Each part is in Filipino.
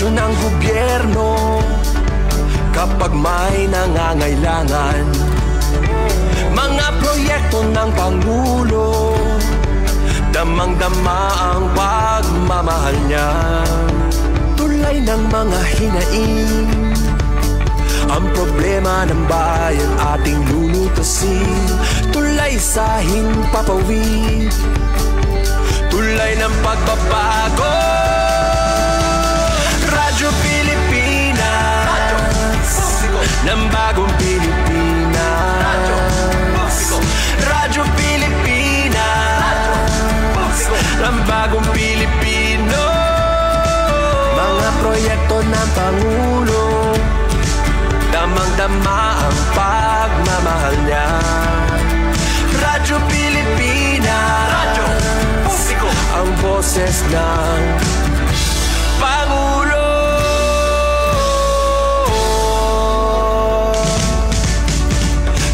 aksyon ng gobyerno kapag may nangangailangan. Mga proyekto ng Pangulo, damang-dama ang pagmamahal niya. Tulay ng mga hinaing, ang problema ng bayan ating lulutasin. Tulay sa himpapawid, tulay ng pagbabago. Radyo Pilipinas, ng bagong Pilipinas. Radyo Pilipinas, ng bagong Pilipino. Mga proyekto ng Pangulo, damang-dama ang pagmamahal niya. Radyo Pilipinas, radyo publiko, ang boses ng Pangulo.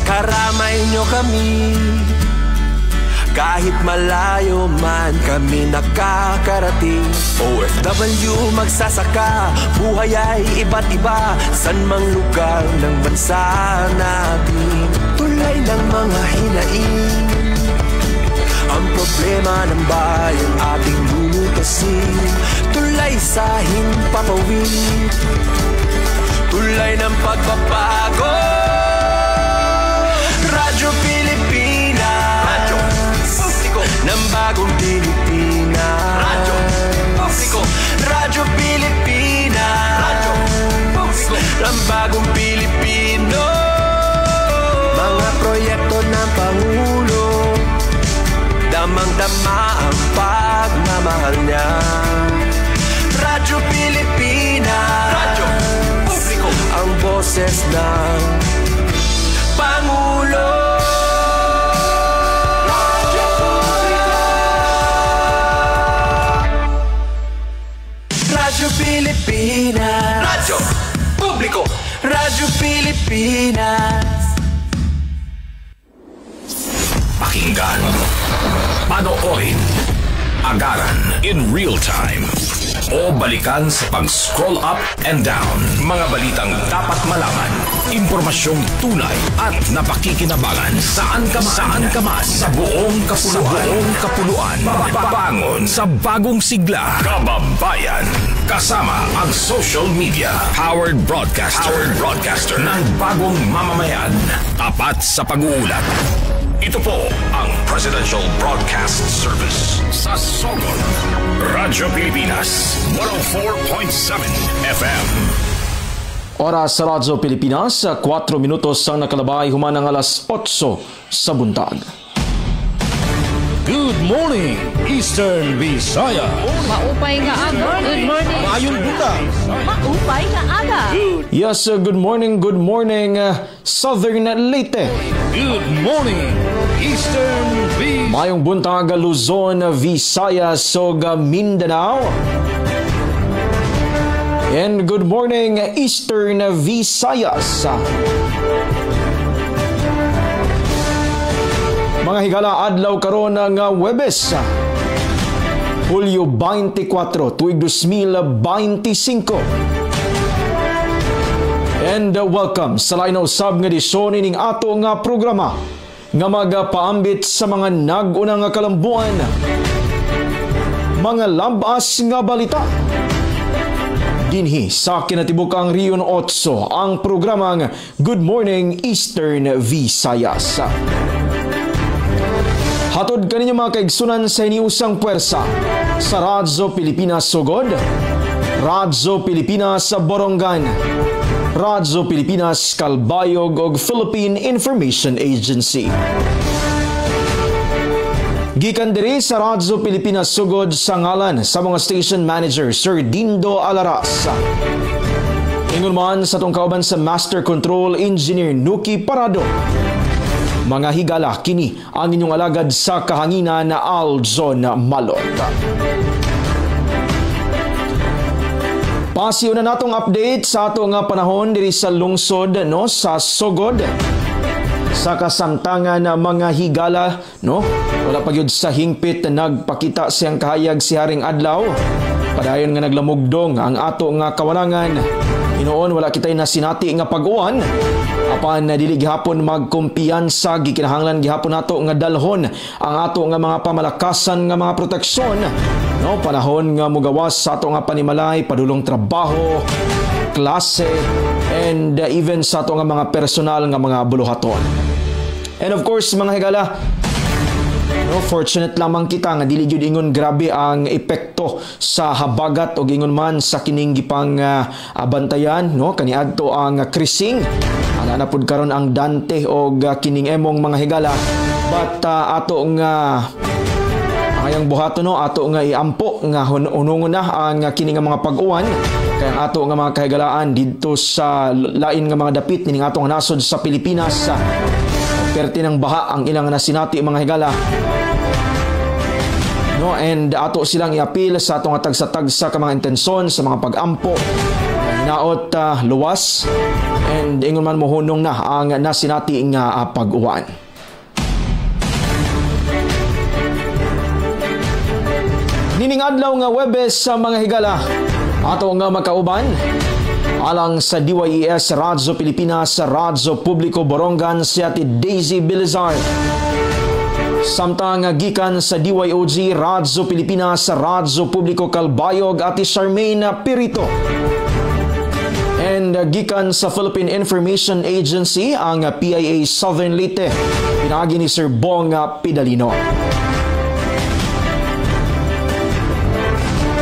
Karamay nyo kami, kahit malayo man kami nakakarating. OFW magsasaka, buhay ay iba't iba, san mang lugar ng bansa natin. Tulay ng mga hinaing, ang problema ng bayan ating lulutasin. Tulay sa himpapawid, tulay ng pagbabago. Radyo Pilipinas, radyo publiko, ng bagong Pilipinas. Radyo publiko, Radyo Pilipinas, radyo publiko, ng bagong Pilipino. Mga proyekto ng Pangulo, damang-dama ang pagmamahal niya. Radyo Pilipinas, radyo publiko, ang boses ng Pangulo. Radyo Pilipinas, radyo publiko, Radyo Pilipinas. Pakinggan, panoorin, agaran in real time, o balikan sa pag-scroll up and down. Mga balitang dapat malaman, impormasyong tunay at napakikinabangan saan ka man sa buong kapuluan. Bangon sa bagong sigla, kababayan. Kasama ang social media, powered broadcaster ng bagong mamamayan, tapat sa pag-uulat. Ito po ang Presidential Broadcast Service sa Sogod, Radyo Pilipinas, 104.7 FM. Oras sa Radyo Pilipinas, 4 minutos ang nakalabay humanang alas 8 sa buntag. Good morning, Eastern Visaya. Maupay nga aga. Good morning. Maayong buntag. Maupay nga aga. Yes, good morning, Southern Leyte. Good morning, Eastern Visaya. Mayong buntag, Luzon, Visayas, ug Mindanao. And good morning, Eastern Visayas. Mga higala, adlaw karon nga Huwebes, Hulyo 24, tuig 2025. And welcome sa lain na usab nga edisyon ining ato nga programa nga magapaambit sa mga nag-una nga kalambuan, mga labas nga balita. Dinhi sa kinatibukang Riyon 8 ang programang Good Morning Eastern Visayas. Hatod kaninyo mga kaigsunan sa iniusang puwersa sa Radyo Pilipinas Sogod, Radyo Pilipinas Borongan, Radyo Pilipinas Calbayog ug Philippine Information Agency. Gikan diri sa Radyo Pilipinas Sugod sa ngalan sa mga station manager Sir Dindo Alaras. Ingon man sa tong kauban sa Master Control Engineer Nuki Parado. Mga higala, kini ang inyong alagad sa kahanginan na Aljon Malot. Pasiyo na natong update sa ato nga panahon diri sa lungsod sa Sogod. sa kasamtangan ng mga higala, no? Wala pa gyud sa hingpit na nagpakita siyang kahayag si Haring Adlaw. Padayon nga naglamugdong ang ato nga kawanangan. Hinoon wala kitay nasinati nga pag-uwan. Apan dili gihapon magkumpiyansa, gikinahanglan gihapon nato nga dalhon ang ato nga mga pamalakasan nga mga proteksyon. No, panahon nga mugawas sa ato nga panimalay, padulong trabaho, klase, and even sa ato nga mga personal nga mga buluhaton. And of course, mga higala, no, fortunate lamang kita nga dili gyud ingon grabe ang epekto sa habagat o ingon man sa kining gipang bantayan, no, kaniadto ang krising. Ana na pud karon ang Dante og kining emong mga higala. But ato nga ayang buhaton, no, ato nga iampo nga hunungon na ang kining mga pag-uwan. Kaya ang ato nga mga kahigalaan dito sa lain nga mga dapit ning ato nga nasod sa Pilipinas. Perti ng baha ang ilang nasinati mga higala. No, and ato silang iapil sa ato nga tagsa-tagsa ka mga intensyon sa mga pag-ampo, hinaot luwas, and ingon man mohunong na ang nasinati nga pag-uwan. Nining adlaw nga Huwebes sa mga higala, ato nga makauban alang sa DYES Radyo Pilipinas, Radyo Publiko Borongan si Ate Daisy Bilizar. Samtang gikan sa DYOG Radyo Pilipinas, Radyo Publiko Calbayog Ate Charmaine Pirito. And gikan sa Philippine Information Agency ang PIA Southern Leyte, pinagi ni Sir Bong Pidalino.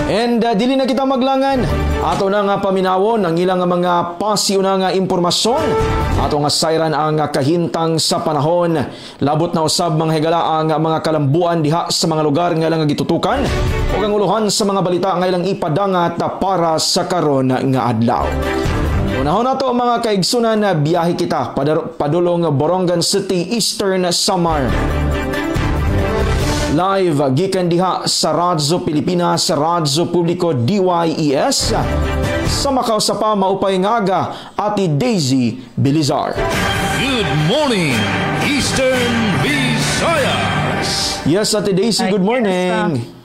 And dili na kita maglangan, ato na nga paminawon ang ilang mga pasiuna nga impormasyon. Ato nga sayran ang kahintang sa panahon. Labot na usab mga higala ang mga kalambuan diha sa mga lugar nga ilang gitutukan ug ang uluhan sa mga balita nga ilang ipadangat para sa karon nga adlaw. Unahon nato mga kaigsunan na biyahe kita padulong Borongan City, Eastern Samar. Live gikan diha sa Radyo Pilipinas, Radyo Publiko DYES. Sa Macau sa pa maupay ngaga Ate Daisy Bilizar. Good morning, Eastern Visayas. Yes, Ate Daisy, good morning.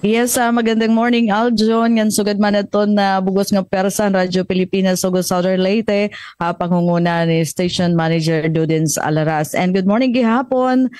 Yes, magandang morning Aljon. Ngan sugad man naton na bugos nga persan Radyo Pilipinas ug Southern Leyte, pangunguna ni Station Manager Dudens Alaras. And good morning gihapon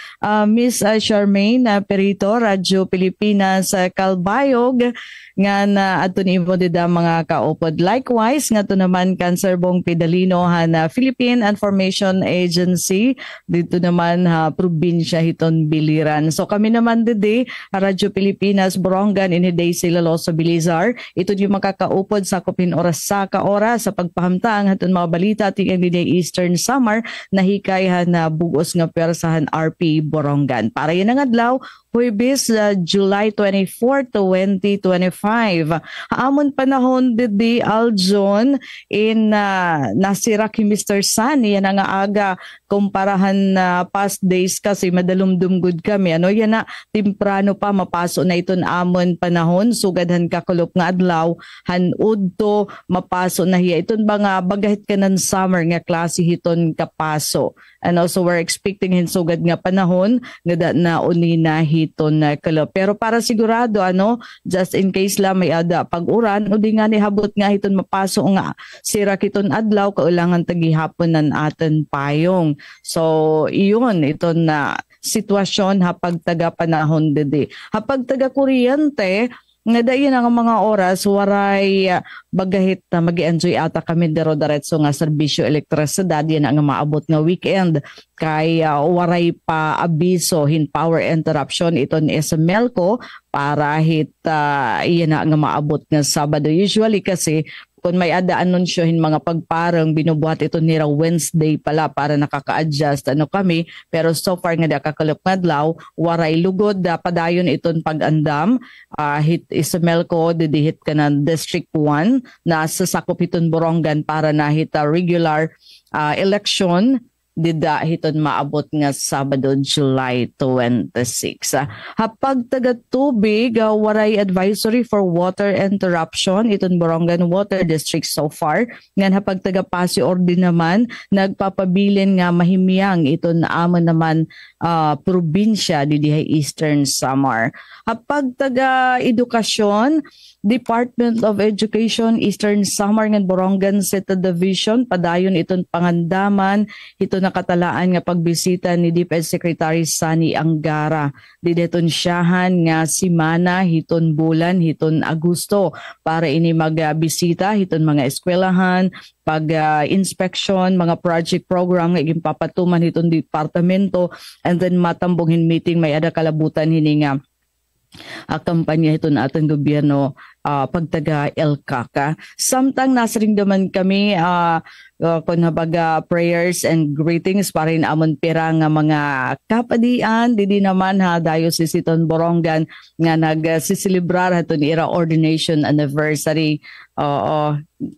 Miss Charmaine Perito, Radyo Pilipinas Calbayog, nga na ato ni mo dida mga kaupod. Likewise nga to naman kan Sir Bong Pidalino na Philippine Information Agency dito naman probinsya hiton Biliran. So kami naman didi Radyo Pilipinas Borongan iniday sila Loso Bilizar. Ito yung makakaupod sa kupin oras sa kaoras sa pagpahamtang haton mga balita ting dinay Eastern Samar nahikay na bugos nga persahan RP Borongan. Para yan ang adlaw Huwebes, July 24, 2025. Amon panahon didi Aljon in nasira ki Mr. Sun. Yan ang aga kumparahan past days kasi madalumdum good kami. Ano yan na temprano pa mapaso na iton amon panahon. Sugadhan kakulop nga adlaw. Hanud to mapaso na hiya. Iton ba nga bagahit ka ng summer nga klase hiton kapaso. And also we're expecting hinsugad nga panahon nga na uni na hiton na kalop. Pero para sigurado just in case lang may ada pag-uran o di nga ni habot nga hiton mapaso nga sira kiton adlaw kailangan tagihapon nan aten payong. So iyon iton na sitwasyon hapag taga panahon didi. Hapag taga kuryente nga dayon ang mga oras waray bagahit na magi-enjoy ata kami dero-diretso nga serbisyo elektrisidad yan ang maabot nga weekend kay waray pa abiso hin power interruption ito ni SMLco para hit iyan nga maabot nga Sabado. Usually kasi kung may ada anunsyohin mga pagparang binubuhat ito nila Wednesday pala para nakaka-adjust kami, pero so far nga kakalap nga adlaw waray lugod padayon iton pag-andam hit Ismelco didihit ka ng District 1 na sasakop iton Borongan para na hit regular election dida hiton maabot nga Sabado, July 26. Hapag taga tubig, waray advisory for water interruption iton Borongan Water District so far. Ngan hapag taga Pasig Ordin naman nagpapabilin nga mahimyang iton amon naman probinsya di Eastern Samar. Hapag taga edukasyon, Department of Education Eastern Samar ngan Borongan City Division padayon iton pangandaman ito nakatalaan nga pagbisita ni DepEd Secretary Sani Angara. Dideton siyahan nga simana hiton bulan hiton Agosto para ini magbisita hiton mga eskwelahan, pag-inspection, mga project program nga gimpapatuman hiton departamento, and then matambongin meeting may ada kalabutan hini nga kampanya ito na atong gobyerno pagtaga LCAC. Samtang nasa ring naman kami kung habaga prayers and greetings para rin amon pira nga mga kapadian didi naman Diocese iton Borongan nga nagsisilibrar haton ira ordination anniversary.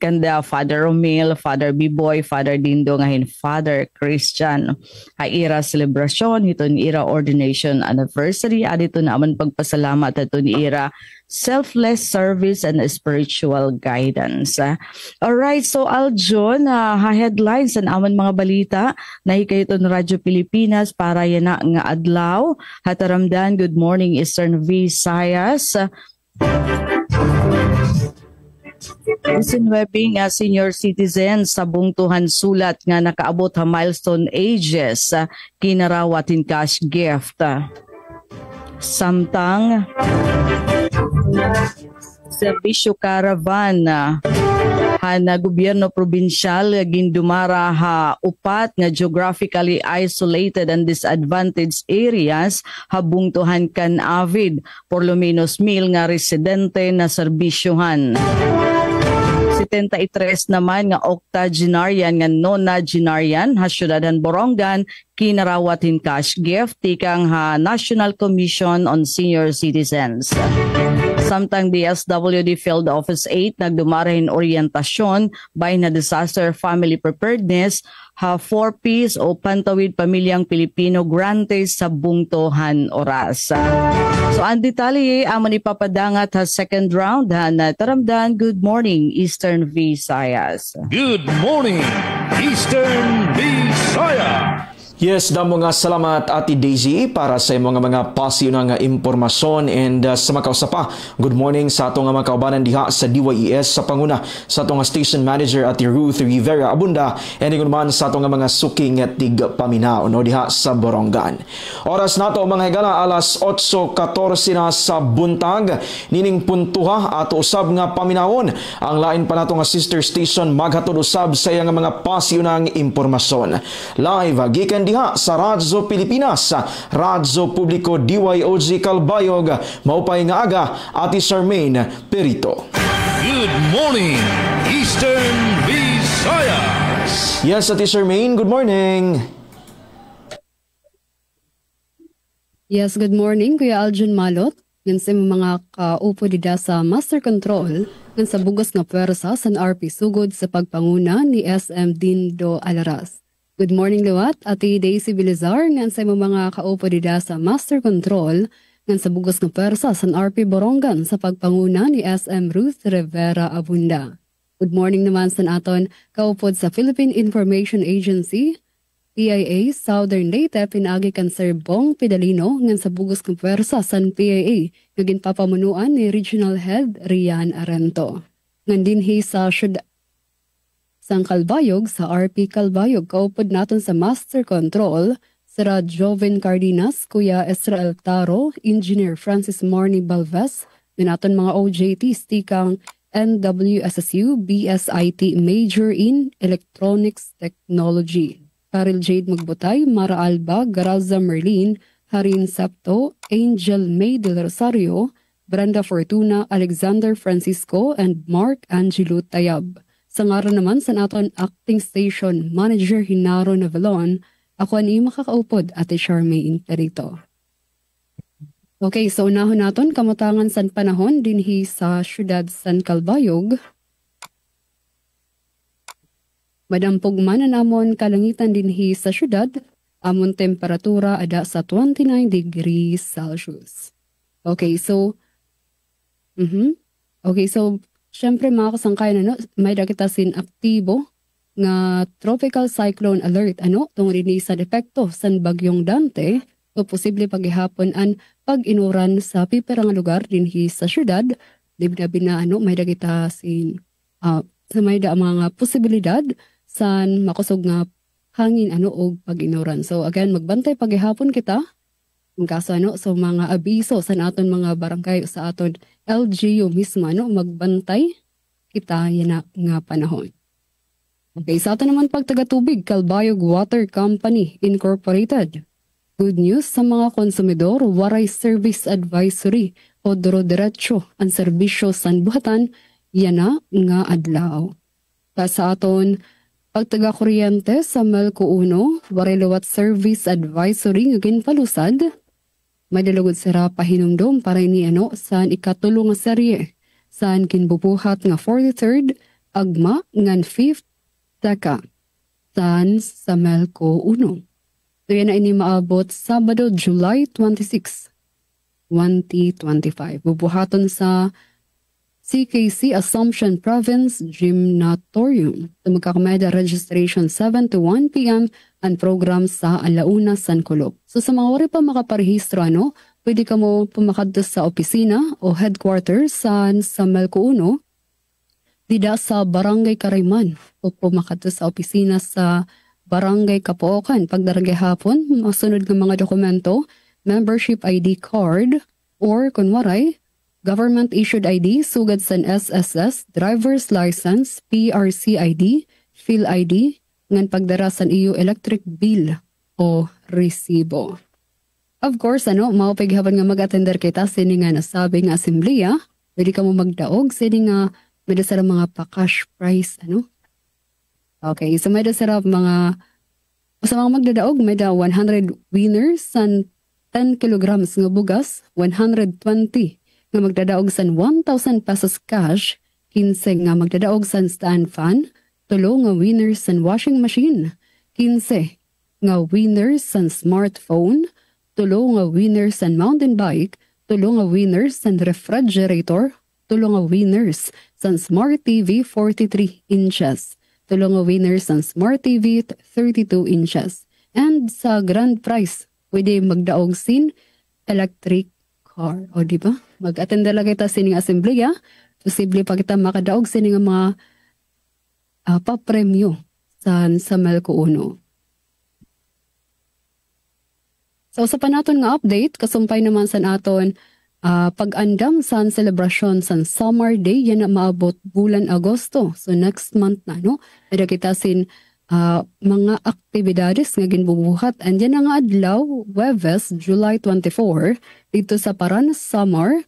Kanda Father Romil, Father Biboy, Father Dindo ngahin Father Christian. Ira celebration hiton ira ordination anniversary adito naman pagpasalamat haton ira selfless service and spiritual guidance. Alright, so Aljon, headlines ang amon mga balita na hikayiton Radyo Pilipinas para yan na nga adlaw. Hataramdan, good morning Eastern Visayas. Isinwebing senior citizens sa bungtuhan sulat nga nakaabot ha milestone ages kinarawatin cash gift. Samtang serbisyo caravan na gobyerno probinsyal gindumara upat nga geographically isolated and disadvantaged areas habungtuhan kan avid por lo menos 1,000 nga residente na serbisyohan. 73 naman nga octogenarian nga nonagenarian syudadan Borongan kinarawatin cash gift tikang National Commission on Senior Citizens. Samtang DSWD Field Office 8 nagdumarahin orientasyon by na disaster family preparedness 4Ps o Pantawid Pamilyang Pilipino grantes sa bungtohan oras. So ang detalye amon ipapadangat second round na taramdan. Good morning Eastern Visayas. Good morning, Eastern Visayas. Yes, damo nga salamat Ate Daisy para sa mga pasyo nga impormasyon and sa makausapa. Good morning sa atong mga kaubanan diha sa DYES sa panguna sa atong station manager Ate Ruth Rivera Abunda and ingon man sa atong mga suking tig paminaw no diha sa Borongan. Oras nato mga higala alas 8:14 na sa buntag nining puntuha ato usab nga paminawon ang lain pa nato nga sister station maghatod usab sa iyang mga pasyo ng impormasyon. Live gikan diha sa Radyo Pilipinas, Radyo Publiko DYOG Calbayog, maupay nga aga Ate Charmaine Perito. Good morning, Eastern Visayas. Yes, Ate Charmaine, good morning. Yes, good morning, Kuya Aljon Malot. Yan sa mga kaupo dida sa Master Control ng sa bugos nga pwersa sa RP Sugod sa pagpanguna ni SM Dindo Alaras. Good morning liwat, Ate Daisy Bilizar, ngan sa mga kaupo dida sa Master Control, ngan sa bugos ng persa sa RP Borongan sa pagpanguna ni SM Ruth Rivera Abunda. Good morning naman sa aton kaupod sa Philippine Information Agency, PIA, Southern Leyte, pinagi kan Sir Bong Pidalino, ngan sa bugos ng persa sa PIA, naging papamunuan ni Regional Head Rian Arento. Ngan dinhi sa sang Calbayog sa RP Calbayog, kaupod naton sa Master Control, Sir Joven Cardenas, Kuya Israel Taro, Engineer Francis Marnie Balves, naton mga OJTs tikang NWSSU, BSIT Major in Electronics Technology. Karil Jade Magbutay, Mara Alba, Garaza Merlin, Harin Septo, Angel May del Rosario, Brenda Fortuna, Alexander Francisco, and Mark Angelo Tayab. Sa ngaran naman sa naton Acting Station Manager Hinaro Navalon, ako ni makakaupod Ate Charmaine Perito. Okay, so unahon naton kamutangan san panahon dinhi sa siyudad San Calbayog. Madampog man na namon kalangitan dinhi sa syudad, amon temperatura ada sa 29 degrees Celsius. Okay, so syempre mga kasangkayan, may kita sin aktibo nga tropical cyclone alert, tungod ini sa depekto san bagyong Dante, o posible paghihapon an pag-inuran sa pipera nga lugar dinhi sa syudad, libnabi na may kita sin sa may da mga posibilidad san makusog nga hangin og pag-inuran. So again, magbantay paghihapon kita ang kaso so mga abiso sa aton mga barangay sa aton LGU mismo magbantay kita yan nga panahon. Okay, sa aton naman pagtagatubig, Calbayog Water Company Incorporated. Good news sa mga konsumidor, waray service advisory o duro-diretso ang serbisyo sa buhatan, yana nga adlaw. Sa aton pagtaga-kuryente sa Melco 1, waray liwat service advisory nga ginpalusad, may dalugod sira pahinumdom para ini saan ikatulong nga serye, saan kinbubuhat nga 43rd, agma ngan 5th, Teka, saan sa Melco 1. So yan na ini maabot Sabado, July 26, 2025. Bubuhaton sa CKC Assumption Province Gymnatorium. So magkakameda registration 7 to 1 p.m. ang program sa Alauna, San Culob. So sa mga wari pa makaparehistro, pwede ka mo pumakadto sa opisina o headquarters sa Melco 1, dida sa Barangay Karayman o pumakadto sa opisina sa Barangay Kapookan. Pagdaragay hapon, masunod ng mga dokumento, membership ID card, or kunwaray, government issued ID, sugad sa SSS, driver's license, PRC ID, Phil ID, ngan pagdara sa iyo electric bill o resibo. Of course, maupighaban nga mag-attender kita sini nga nasabi nga asembleya, pwede ka mo magdaog sini nga may dasarap mga pa-cash price, Okay, so may dasarap mga, sa mga magdadaog, may da 100 winners san 10 kilograms nga bugas, 120 nga magdadaog san 1,000 pesos cash, 15 nga magdadaog san stand fan, 3 nga winners san washing machine, 15 nga winners san smartphone, 3 nga winners san mountain bike, 3 nga winners san refrigerator, 3 nga winners san Smart TV 43 inches, 3 nga winners san Smart TV 32 inches. And sa grand prize, pwede magdaog sin electric car. O di ba? Mag-attend lang kita sining asembleya, posible pa kita makadaog sining mga papremyo sa Melco 1. So sa panaton nga update, kasumpay naman sa aton pag-andam sa celebration sa Summer Day, yan na maabot bulan Agosto. So next month na, Ada kita sin mga aktibidades nga ginbubuhat. And yan nga adlaw, Webes, July 24, dito sa Paranas Summer,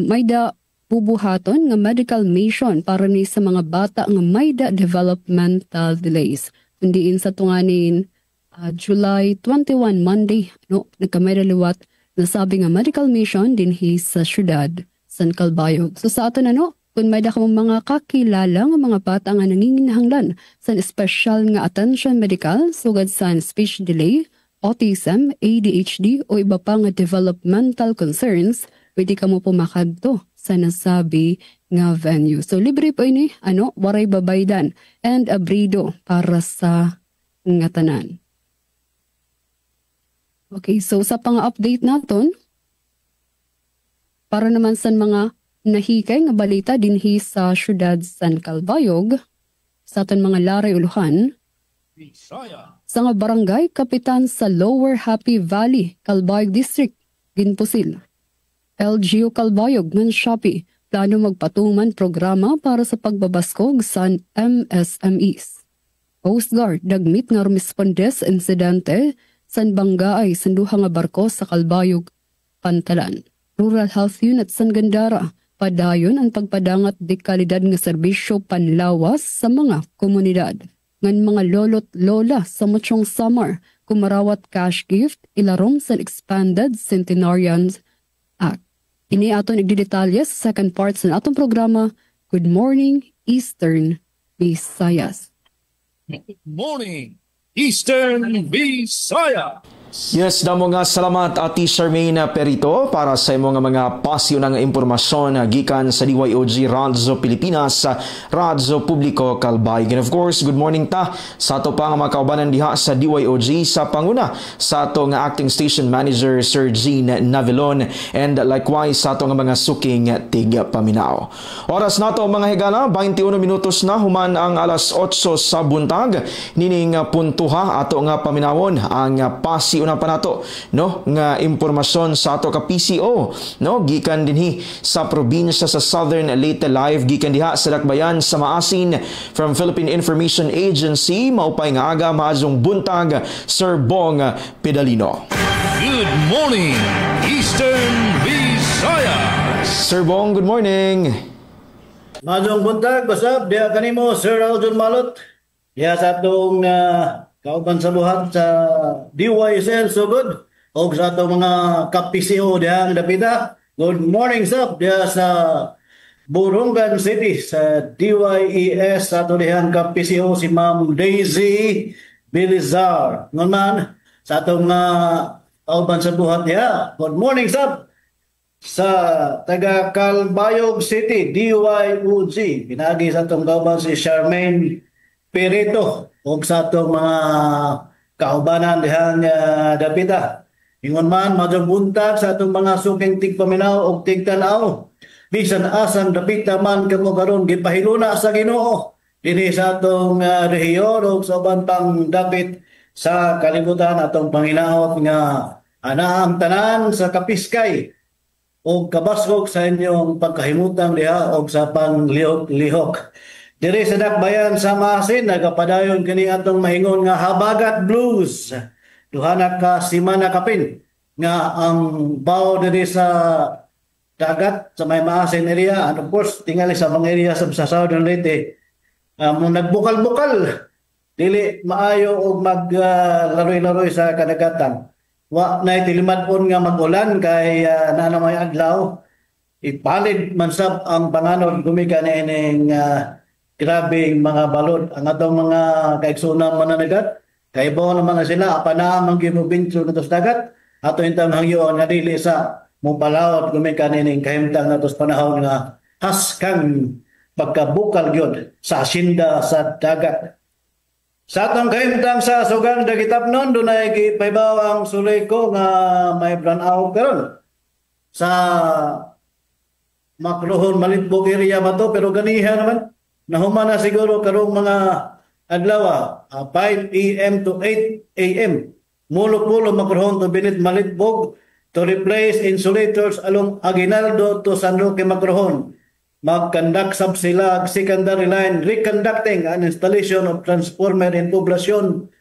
may da bubuhaton nga medical mission para ni sa mga bata nga may da developmental delays. Kundiin sa tunganin July 21, Monday, nagkamay da liwat nasabi nga medical mission dinhi sa syudad San Calbayog. So sa ato kung may da mga kakilala nga mga bata nga nanginginahanglan sa special nga attention medical sugad sa speech delay, autism, ADHD o iba pa nga developmental concerns, pwede ka mo pumakadto sa nasabi nga venue. So libre po ini, waray babaydan and abrido para sa nga tanan. Okay, so sa pang-update naton, para naman sa mga nahikay nga balita dinhi sa syudad San Calbayog, sa aton mga laray uluhan, sa nga barangay kapitan sa Lower Happy Valley, Calbayog District, ginpusil. LGU Calbayog ng Shopee, plano magpatuman programa para sa pagbabaskog sa MSMEs. Coast Guard, dagmit nga rumispondes insidente san banggaay san duha nga barko sa Calbayog, Pantalan. Rural Health Unit san Gandara, padayon ang pagpadangat di kalidad nga serbisyo panlawas sa mga komunidad. Ngan mga lolo't lola sa Muchong Summer, kumarawat cash gift ilarong sa Expanded Centenarian Act. Ini aton igdidetalye sa second part sa atong programa, Good Morning Eastern Visayas. Morning, Eastern Visaya. Yes, damo nga salamat Ati Charmaine Perito para sa imong mga pasyo ng impormasyon gikan sa DYOG Radyo Pilipinas, Radyo Publiko Kalbayog. And of course, good morning ta sa ato pa nga mga kaubanan diha sa DYOG sa panguna sa ato nga acting station manager Sir Gene Navilon and likewise sa ato nga mga suking tig paminaw. Oras nato mga higala, 21 minutos na human ang alas 8 sa buntag. Nining puntuha ato nga paminawon ang pasyo una pa nato no nga impormasyon sa ato ka PCO no gikan dinhi sa probinsya sa Southern Leyte live gikan diha sa dakbayan sa Maasin from Philippine Information Agency maupay nga aga maadtong buntag Sir Bong Pedalino. Good morning, Eastern Visaya. Sir Bong, good morning. Madong buntag, basab, diya kanimo, Sir Aljon Malot. Diya sa atong kauban sa buhat sa DYSL Sugod o sa atong mga ka-PCO diya ang dapita. Good morning, sab, diya sa Burungan City sa DYES sa atong dihang ka-PCO si Ma'am Daisy Bilizar. Ngon man, sa atong kauban sa buhat diya. Good morning, sab. Sa taga Calbayog City, DYOG, pinagi sa itong kauban si Charmaine Perito o sa itong mga kaubanan dihang dapita. Ingon man, madong buntag sa itong mga suking tigpaminaw o tigtanaw. Bisan asang dapita man kamo karon gipahiluna sa Ginoo dinhi sa atong rehiyon o sa uban pang dapit sa kalibutan atong Panginoon nga anaang tanan sa kapiskay o kabasgog sa inyong pagkahimutang diha o sa panglihok-lihok. Diri sa dakbayan sa Maasin, nagapadayon kini atong mahingon nga Habagat Blues. Duha ka simana kapin nga ang bao diri sa dagat sa may Maasin area and of course tingali sa mga area sa Southern Leyte. Nagbukal-bukal dili maayo og maglaroy-laroy sa kadagatan. Wa na tilimadpon nga magulan kay nanamay adlaw ipalid man sab ang panganod gumikan ining grabing mga balod ang atong mga kaigsunan mananagat kay bo naman na sila apana man gimubintso natos dagat ato intang hangyo nga dili sa mopalawot gumikan ining kahimtang natos panahon nga haskang pagkabukal gyud sa asinda sa dagat. Sa atong kahimtang sa sugang dagitapnon dunay gipaybaw ang sulay ko nga may brownout karon sa Makrohon Malitbog area ba to pero ganiha naman nahuman na siguro karong mga adlaw 5 PM to 8 AM mulo-mulo Makrohon to Binit Malitbog to replace insulators along Aguinaldo to San Roque Makrohon. Mag-conduct sab sila secondary line reconducting an installation of transformer in poblasyon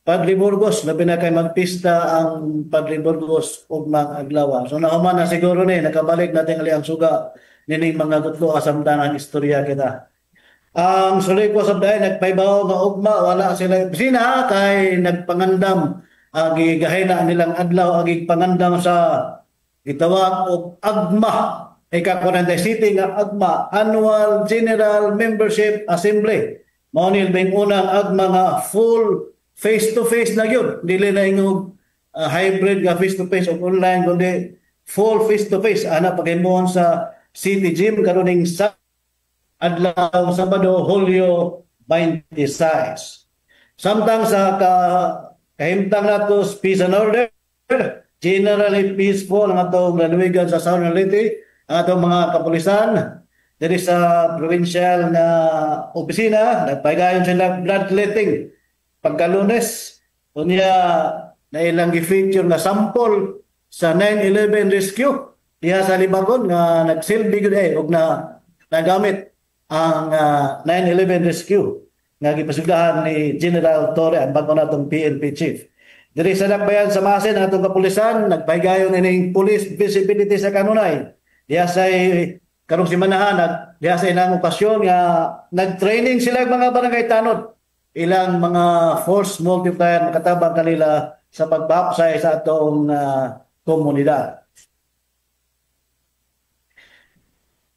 Padre Burgos. Labi na kay magpista ang Padre Burgos ug mga adlaw. So nahuman na siguro ni nakabalik natin ang suga nining mga tutlo asamtanang istorya kita. Ang sulay ko sabday nagpaybaw nga ugma wala sila bisina kay nagpangandam ang gigahina nilang adlaw ang pangandam sa gitawag og agma ika-47 nga agma Annual General Membership Assembly. Mao ni bing unang agma nga full face-to-face na yun. Dili na yung hybrid nga face-to-face o online kundi full face-to-face. Ana paghimuon sa City Gym karuning sa adlaw Sabado, Hulyo 26. Samtang sa kahimtang nato peace and order, generally peaceful ang atong lalawigan sa Southern Leyte. Ang atong mga kapulisan diri sa provincial na opisina nagpagayon sila bloodletting pagka-Lunes unya na ilang gi-feature na sample sa 9/11 rescue diha sa Libagon nga nagsilbi gud og na nagamit ang 9/11 rescue nga gipasugdahan ni General Torre ang bago natong PNP chief. Diri sa dakbayan sa Maasin atong kapulisan nagpagayon ining police visibility sa kanunay. Diya sa karong simanahan diya sa ilang okasyon nga nag-training sila mga barangay tanod ilang mga force multiplier makatabang kanila sa pagbapsay sa atong komunidad.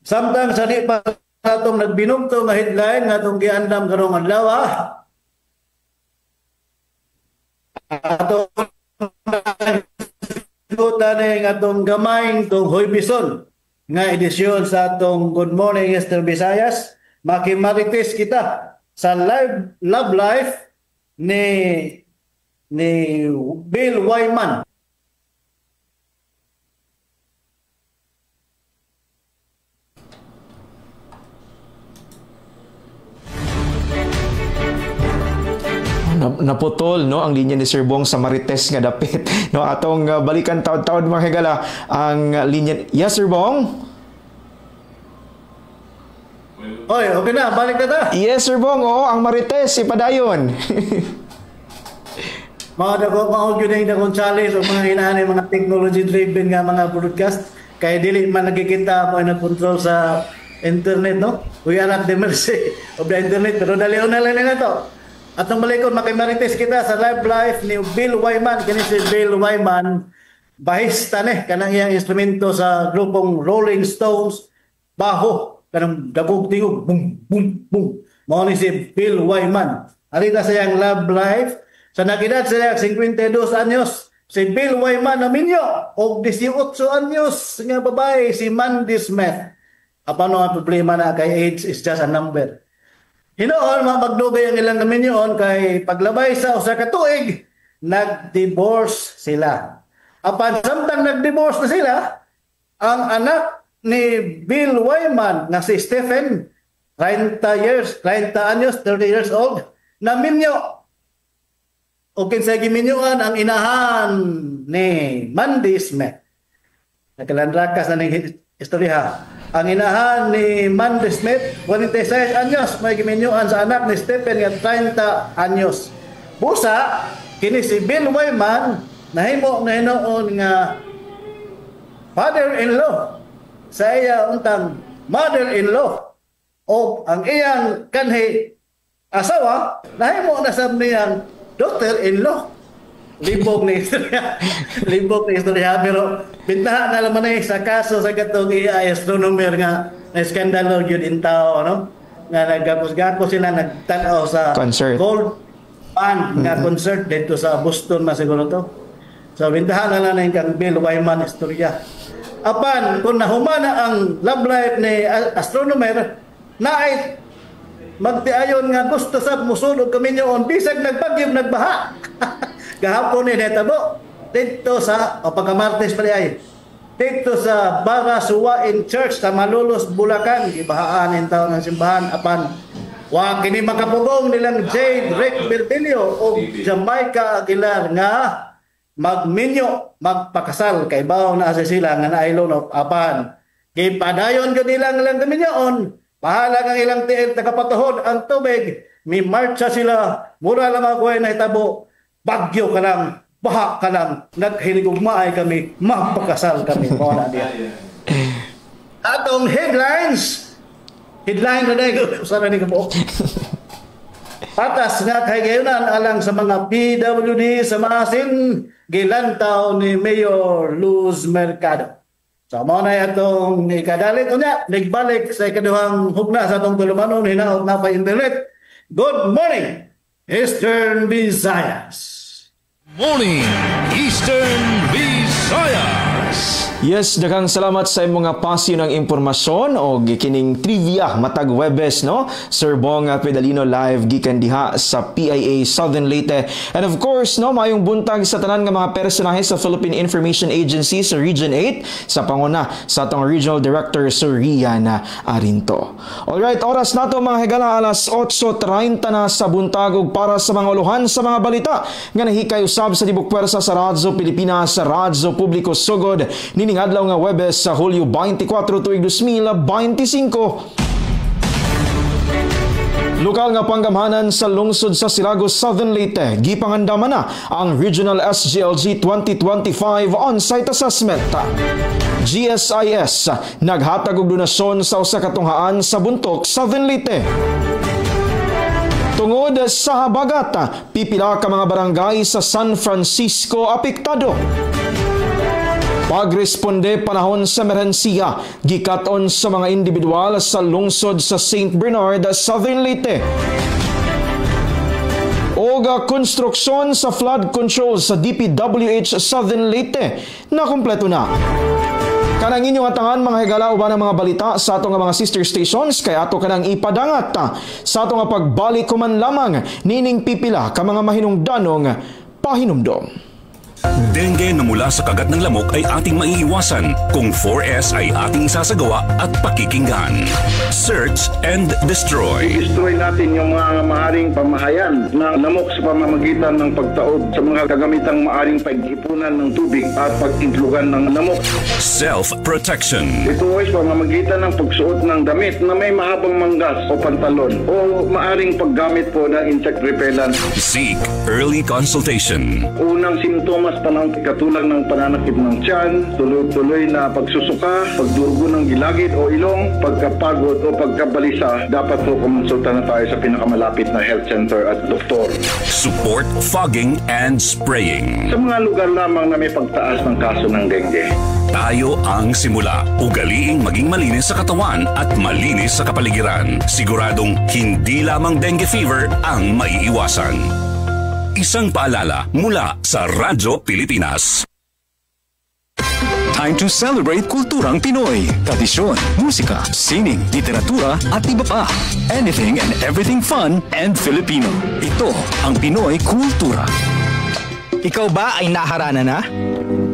Samtang sa di pa atong nagbinugto nga headline nga atong giandam karong adlaw Ato ikutan ng atong gamayng tong Hoybison nga edisyon sa atong Good Morning Eastern Visayas. Makimarites kita sa love life ni Bill Wyman. Naputol no ang linya ni Sir Bong sa Marites nga dapit no atong balikan taud-taud mga higala ang linya. Yes, Sir Bong. Oy, okay na, balik na ta. Yes, Sir Bong. Oo, ang Marites ipadayon. Mga audio na yung challenge o mga hinaan mga technology driven nga mga broadcast kaya dili man nagkikita mo na control sa internet, no? We are at the mercy of the internet, pero dalion na lang na to. Atong balikod, makimarites kita sa live life ni Bill Wyman. Kini si Bill Wyman, bahista kanang iyang instrumento sa grupong Rolling Stones, baho, kanang dagog-tigog, boom, boom, boom. Mao ni si Bill Wyman. Alita sa iyang love life, sa nakidad sa 52 anyos, si Bill Wyman naminyo, o 18 anyos nga babae, si Mandy Smith. Apano ang problema na kay age is just a number. Hinoon, magdugay ang ilang kaminyoon kay paglabay sa usa ka tuig, nag-divorce sila. Apan samtang nag-divorce na sila, ang anak ni Bill Wyman na si Stephen, 30 anyos, 30 years old, naminyo. O kinsay giminyoan ang inahan ni Mandy Smith. Nakalandrakas na ng istorya. Ang inahan ni Mandy Smith, 26 anyos, may giminyoan sa anak ni Stephen nga 30 anyos. Busa, kini si Bill Wyman, nahimo na hinoon nga father-in-law sa iya untang mother-in-law. O ang iyang kanhi asawa, nahimo na sa niyang daughter-in-law. Libog na istorya. Libog na istorya. Pero bintahan na naman na sa kaso sa katong astronomer nga na skandalo yun in tao, no? Nga nagapos-gapos sila nagtanaw sa concert. Gold Band nga concert dito sa Boston masiguro to. So bintahan na lang kang Bill Wyman istorya. Apan, kung nahumana ang love life ni astronomer, naay magtiayon nga gusto sa musulog kami nyoon, bisag nagbagyog nagbaha. Kahapon ni netabo dito sa pagkamartes pala ay dito sa Barasuwain Church sa Malolos, Bulacan, ibahaan in taon ng simbahan. Apan wa kini makapugong nilang Jade Rick Bertilio o Jamaica Aguilar nga magminyo magpakasal kay bawo na sa sila nga nailon of apan gipadayon gud nilang lang kaminyoon pahala ang ilang tiil tagapatuhod ang tubig mi marcha sila mura lang ako ay nahitabo. Bagyo ka lang, baha ka lang, naghinigugmaay kami, magpakasal kami. Muna diya. Atong headline na dahil, sana ni kapo. Patas nga kay gayunan alang sa mga PWD sa Masin, gilantaw ni Mayor Luz Mercado. So, muna itong ikadalit niya, nagbalik sa ikaduhang hugna sa itong tulumanon, hinaot na pa internet. Good morning, Eastern Visayas. Morning, Eastern Visayas. Yes, daghang salamat sa mga pasyo ng impormasyon o gikining trivia matag Webes, no? Sir Bong Pedalino live gikan diha sa PIA Southern Leyte. And of course, no, mayong buntag sa tanan nga mga personahe sa Philippine Information Agency sa Region 8 sa panguna sa atong Regional Director Sir Rian Arinto. Alright, oras nato mga higala alas 8:30 na sa buntag ug para sa mga uluhan sa mga balita nga nahikay usab sa tibok pwersa sa Radyo Pilipinas sa Radyo Publiko Sugod nining adlaw nga Webes sa Hulyo 24 tuig 2025. Lokal nga panggamhanan sa lungsod sa Silagos, Southern Leyte, gipangandaman na ang Regional SGLG 2025 On-Site Assessment. GSIS naghatag og donasyon sa usa ka tunghaan sa Buntok, Southern Leyte. Tungod sa habagat, pipila ka mga barangay sa San Francisco apektado. Pagresponde panahon sa emerhensiya, gikaton sa mga individual sa lungsod sa St. Bernard, Southern Leyte. O konstruksyon sa flood control sa DPWH Southern Leyte na kumpleto na. Kanang inyong atangan mga higala uban ng mga balita sa ato nga mga sister stations kaya ato kanang ipadangat sa ato nga pagbalik kuman lamang nining pipila ka mga mahinungdanong pahinumdom. Dengue na mula sa kagat ng lamok ay ating maiiwasan kung 4S ay ating sasagawa at pakikinggan. Search and destroy. Destroy natin yung mga maaring pamahayan ng lamok sa pamamagitan ng pagtaob sa mga kagamitang maaring pag-ipunan ng tubig at pag-intlugan ng lamok. Self-protection. Ito ay sa pamamagitan ng pagsuot ng damit na may mahabang manggas o pantalon o maaring paggamit po ng insect repellent. Seek early consultation. Unang simptomas pa ng katulad ng pananakit ng tiyan, tuloy-tuloy na pagsusuka, pagdurugo ng gilagid o ilong, pagkapagod o pagkabalisa, dapat po kumonsulta na tayo sa pinakamalapit na health center at doktor. Support fogging and spraying. Sa mga lugar lamang na may pagtaas ng kaso ng dengue. Tayo ang simula. Ugaliing maging malinis sa katawan at malinis sa kapaligiran. Siguradong hindi lamang dengue fever ang maiiwasan. Isang paalala mula sa Radyo Pilipinas. Time to celebrate kulturang Pinoy. Tradisyon, musika, sining, literatura at iba pa. Anything and everything fun and Filipino. Ito ang Pinoy Kultura. Ikaw ba ay naharana na?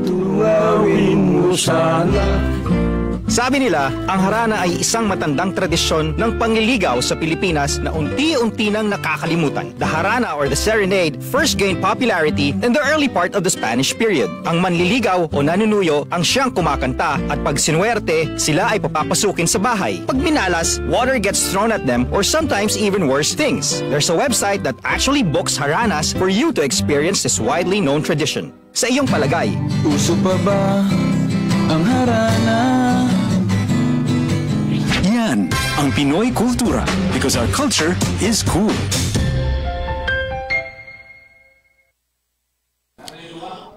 Tuwawin mo sana. Sabi nila, ang harana ay isang matandang tradisyon ng pangliligaw sa Pilipinas na unti-unti nang nakakalimutan. The harana or the serenade first gained popularity in the early part of the Spanish period. Ang manliligaw o nanunuyo ang siyang kumakanta at pag sinuwerte, sila ay papapasukin sa bahay. Pag minalas, water gets thrown at them or sometimes even worse things. There's a website that actually books haranas for you to experience this widely known tradition. Sa iyong palagay, uso pa ba ang harana? Yan ang Pinoy Kultura because our culture is cool.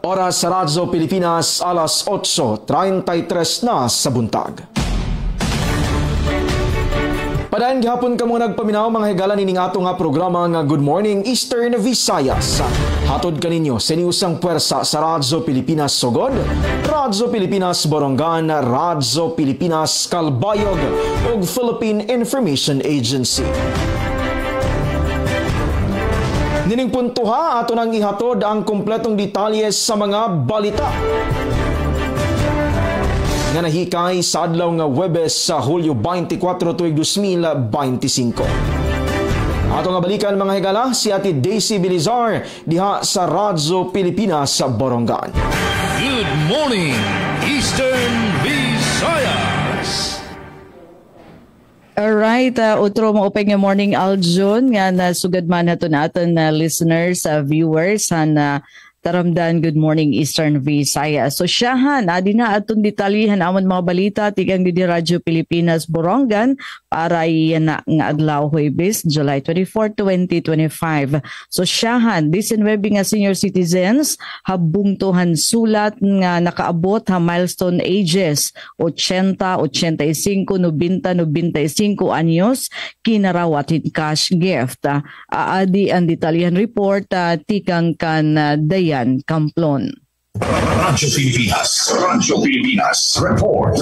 Oras sa Radyo Pilipinas, alas 8:33 na sa buntag. Padayon gihapon kamo nagpaminaw mga higala nining ato nga programa nga Good Morning Eastern Visayas. Hatod kaninyo sa iniusang puwersa sa Radyo Pilipinas Sogod, Radyo Pilipinas Borongan, Radyo Pilipinas Calbayog ug Philippine Information Agency. Nining puntuha ato nang ihatod ang kumpletong detalye sa mga balita nga nahikay sa adlaw nga Huwebes sa Hulyo 24 tuig 2025. Ato nga balikan mga higala si Ate Daisy Bilizar diha sa Radyo Pilipinas sa Borongan. Good morning, Eastern Visayas. Alright, utro mo upay nga morning Aljon nga nasugad man nato naton na listeners, viewers na taramdan Good Morning Eastern Visayas. So siyahan, adi na atong detalyihan amon mga balita tigang di Radyo Pilipinas Borongan para iyan na nga adlaw Huwebes, July 24, 2025. So siyahan, disinwebe nga senior citizens habungtuhan sulat nga nakaabot ha milestone ages 80, 85, 90, 95 anyos kinarawatin cash gift. Adi ang detalyihan report tikang kan Dayan Camplon. Radyo Pilipinas Report.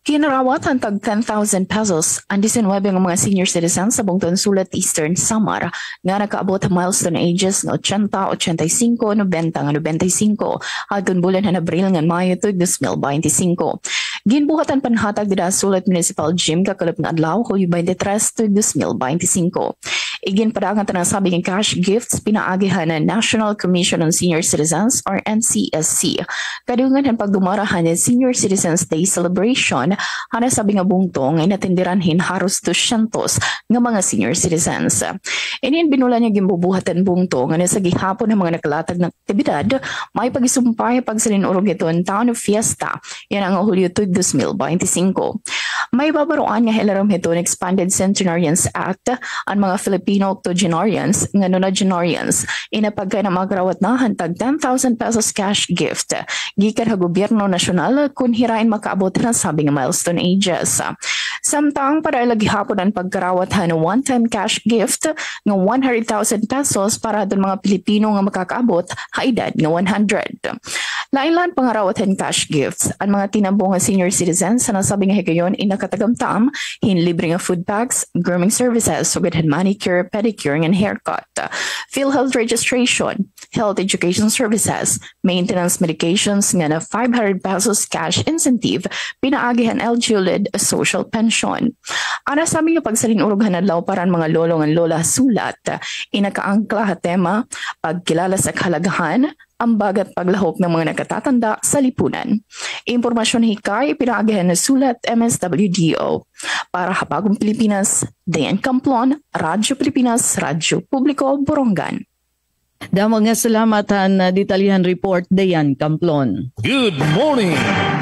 Kinarawatan tag 10,000 pesos ang 19 ng mga senior citizens sa bungton sulat Eastern Samar nga nakaabot ang milestone ages ng 80, 85, 90, 95 hangtod bulan ng Abril ng Mayo 2025. Ginbuhatan panhatag dira sulat Municipal Gym kakalap ng adlaw Hulyo 23, 2025. Iginpadagan tanang sabi ng cash gifts pinaagihan ng National Commission on Senior Citizens or NCSC. Kadungan ang pagdumarahan ng Senior Citizens Day celebration hana sabi nga bungtong ay natindiranhin haros 200 nga mga senior citizens. Inin binulan niya gimbubuhatan bungtong nga sa gihapon ng mga nakalatag ng aktibidad may pagisumpay pagsalinurog ito ang Town of Fiesta. Yan ang Hulyo 2025. May babaruan nga hilaram ito ng Expanded Centenarians Act ang mga Filipino octogenarians nga nonagenarians inapagka na magrawat na hantag 10,000 pesos cash gift gikan sa gobyerno nasyonal kung hirain makaabot na sabi nga milestone ages. Samtang para gihapon ang pagkarawatan ng one-time cash gift ng 100,000 pesos para doon mga Pilipino nga makakaabot ha edad nga 100. Lain-lain pangarawatan cash gifts ang mga tinambo nga senior citizens sa nasabing higayon inakatagamtam hinlibre nga food packs, grooming services, sugad manicure, pedicure and haircut, PhilHealth registration, health education services, maintenance medications nga na 500 pesos cash incentive, pinaagihan LGULID social pension. Ana sa aming pagsalinurughan adlaw para ang mga lolo nga lola sulat, inakaangkla ha tema, pagkilala sa kahalagahan, ang bagat paglahok ng mga nakatatanda sa lipunan. Impormasyon hikay, pinaagihan na sulat MSWDO. Para Hapagong Pilipinas, Dayan Camplon, Radyo Pilipinas, Radyo Publiko, Borongan. Damo nga salamahan na detalyihan report, Dayan Camplon. Good morning,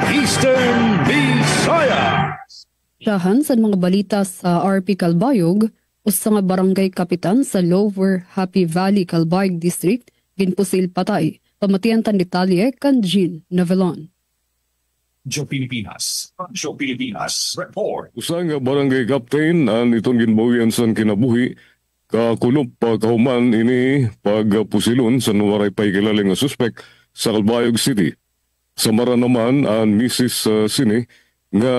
Eastern Visayas! Siyahan sa mga balita sa RP Calbayog, usa nga barangay kapitan sa Lower Happy Valley Calbayog District, ginpusil patay. Pamatian tan detalye kan Jean Navelon. Radyo Pilipinas, report. Usa nga barangay captain ang itong ginbawian sa kinabuhi kakulop pagkahuman ini pagpusilon sa nuwaray pay kilaling nga suspek sa Calbayog City. Samara naman ang Mrs. Sini nga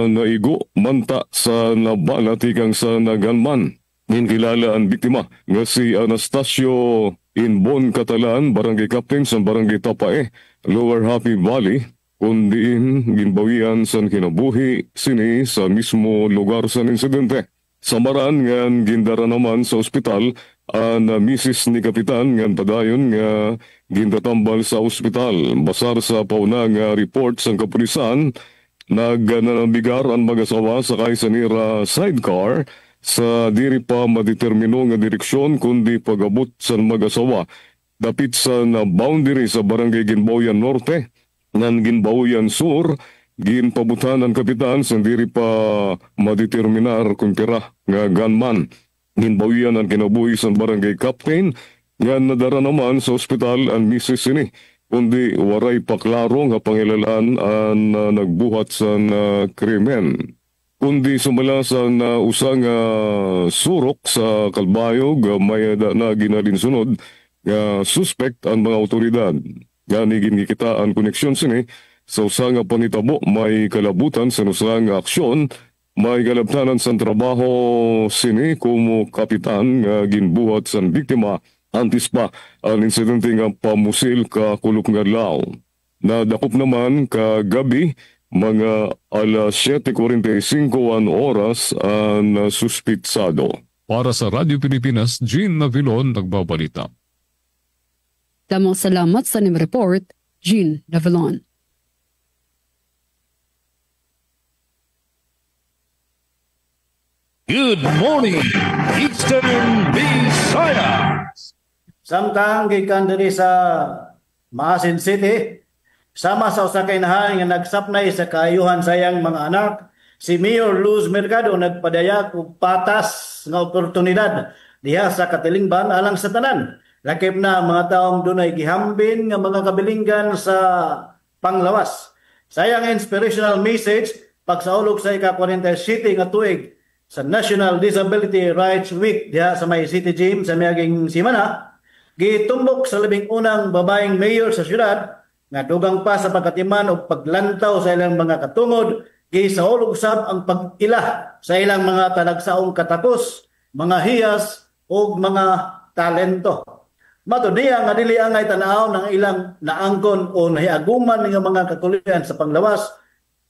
naigo manta sa nabanati kang sa naganman. Ninkilala ang biktima nga si Anastasio Inbon Catalan, barangay captain sa barangay Tapae, Lower Happy Valley, kundiin ginbawian sa kinabuhi sini sa mismo lugar sa insidente. Samaran nga gindara naman sa ospital ang Mrs. ni Kapitan nga padayon nga gindatambal sa ospital. Basar sa pauna nga report sa kapulisan, nagnanabigar ang mag-asawa sakay sa nira sidecar sa diri pa madetermino nga direksyon kundi pag-abot sa mag-asawa dapit sa na boundary sa barangay Ginbawian Norte ngan Ginbawian Sur ginpabutan ang kapitan sa diri pa madeterminar kung pira nga gunman. Ginbawian ang kinabuhi sa barangay captain nga nadara naman sa ospital ang Mrs. Sini kundi waray paklaro nga pangilalaan ang nagbuhat sa krimen. Kundi sumala sa usang surok sa Calbayog may na ginalinsunod nga suspect ang mga otoridad. Gani ginikita ang koneksyon sini sa usang panitabo may kalabutan sa usang aksyon may kalabtanan sa trabaho sini kumo kapitan nga ginbuhat sa biktima antis pa ang insidente nga pamusil ka kulok nga law. Nadakop naman kagabi mga alas 7:45 ang oras ang suspitsado. Para sa Radyo Pilipinas, Jean Navilon nagbabalita. Damang salamat sa nim report, Jean Navilon. Good morning, Eastern Visayas! Samtang gikan diri sa Maasin City, sama sa usa kay nahan nga nagsapnay sa kaayuhan sayang mga anak, si Mayor Luz Mercado nagpadaya og patas nga oportunidad diha sa Katilingban alang sa tanan. Lakip na mga taong dunay gihambin nga mga kabilinggan sa panglawas. Sayang inspirational message pagsaulog sa ika-47 nga tuig sa National Disability Rights Week diha sa may City Gym sa miaging simana. Gitumbok sa labing unang babaeng mayor sa syudad nga dugang pa sa pagkatiman o paglantaw sa ilang mga katungod, gisaulog usab ang pag-ila sa ilang mga talagsaong katakos, mga hiyas o mga talento. Matuniya nga dili angay tanaw ng ilang naangkon o nahiaguman nga mga kakulian sa panglawas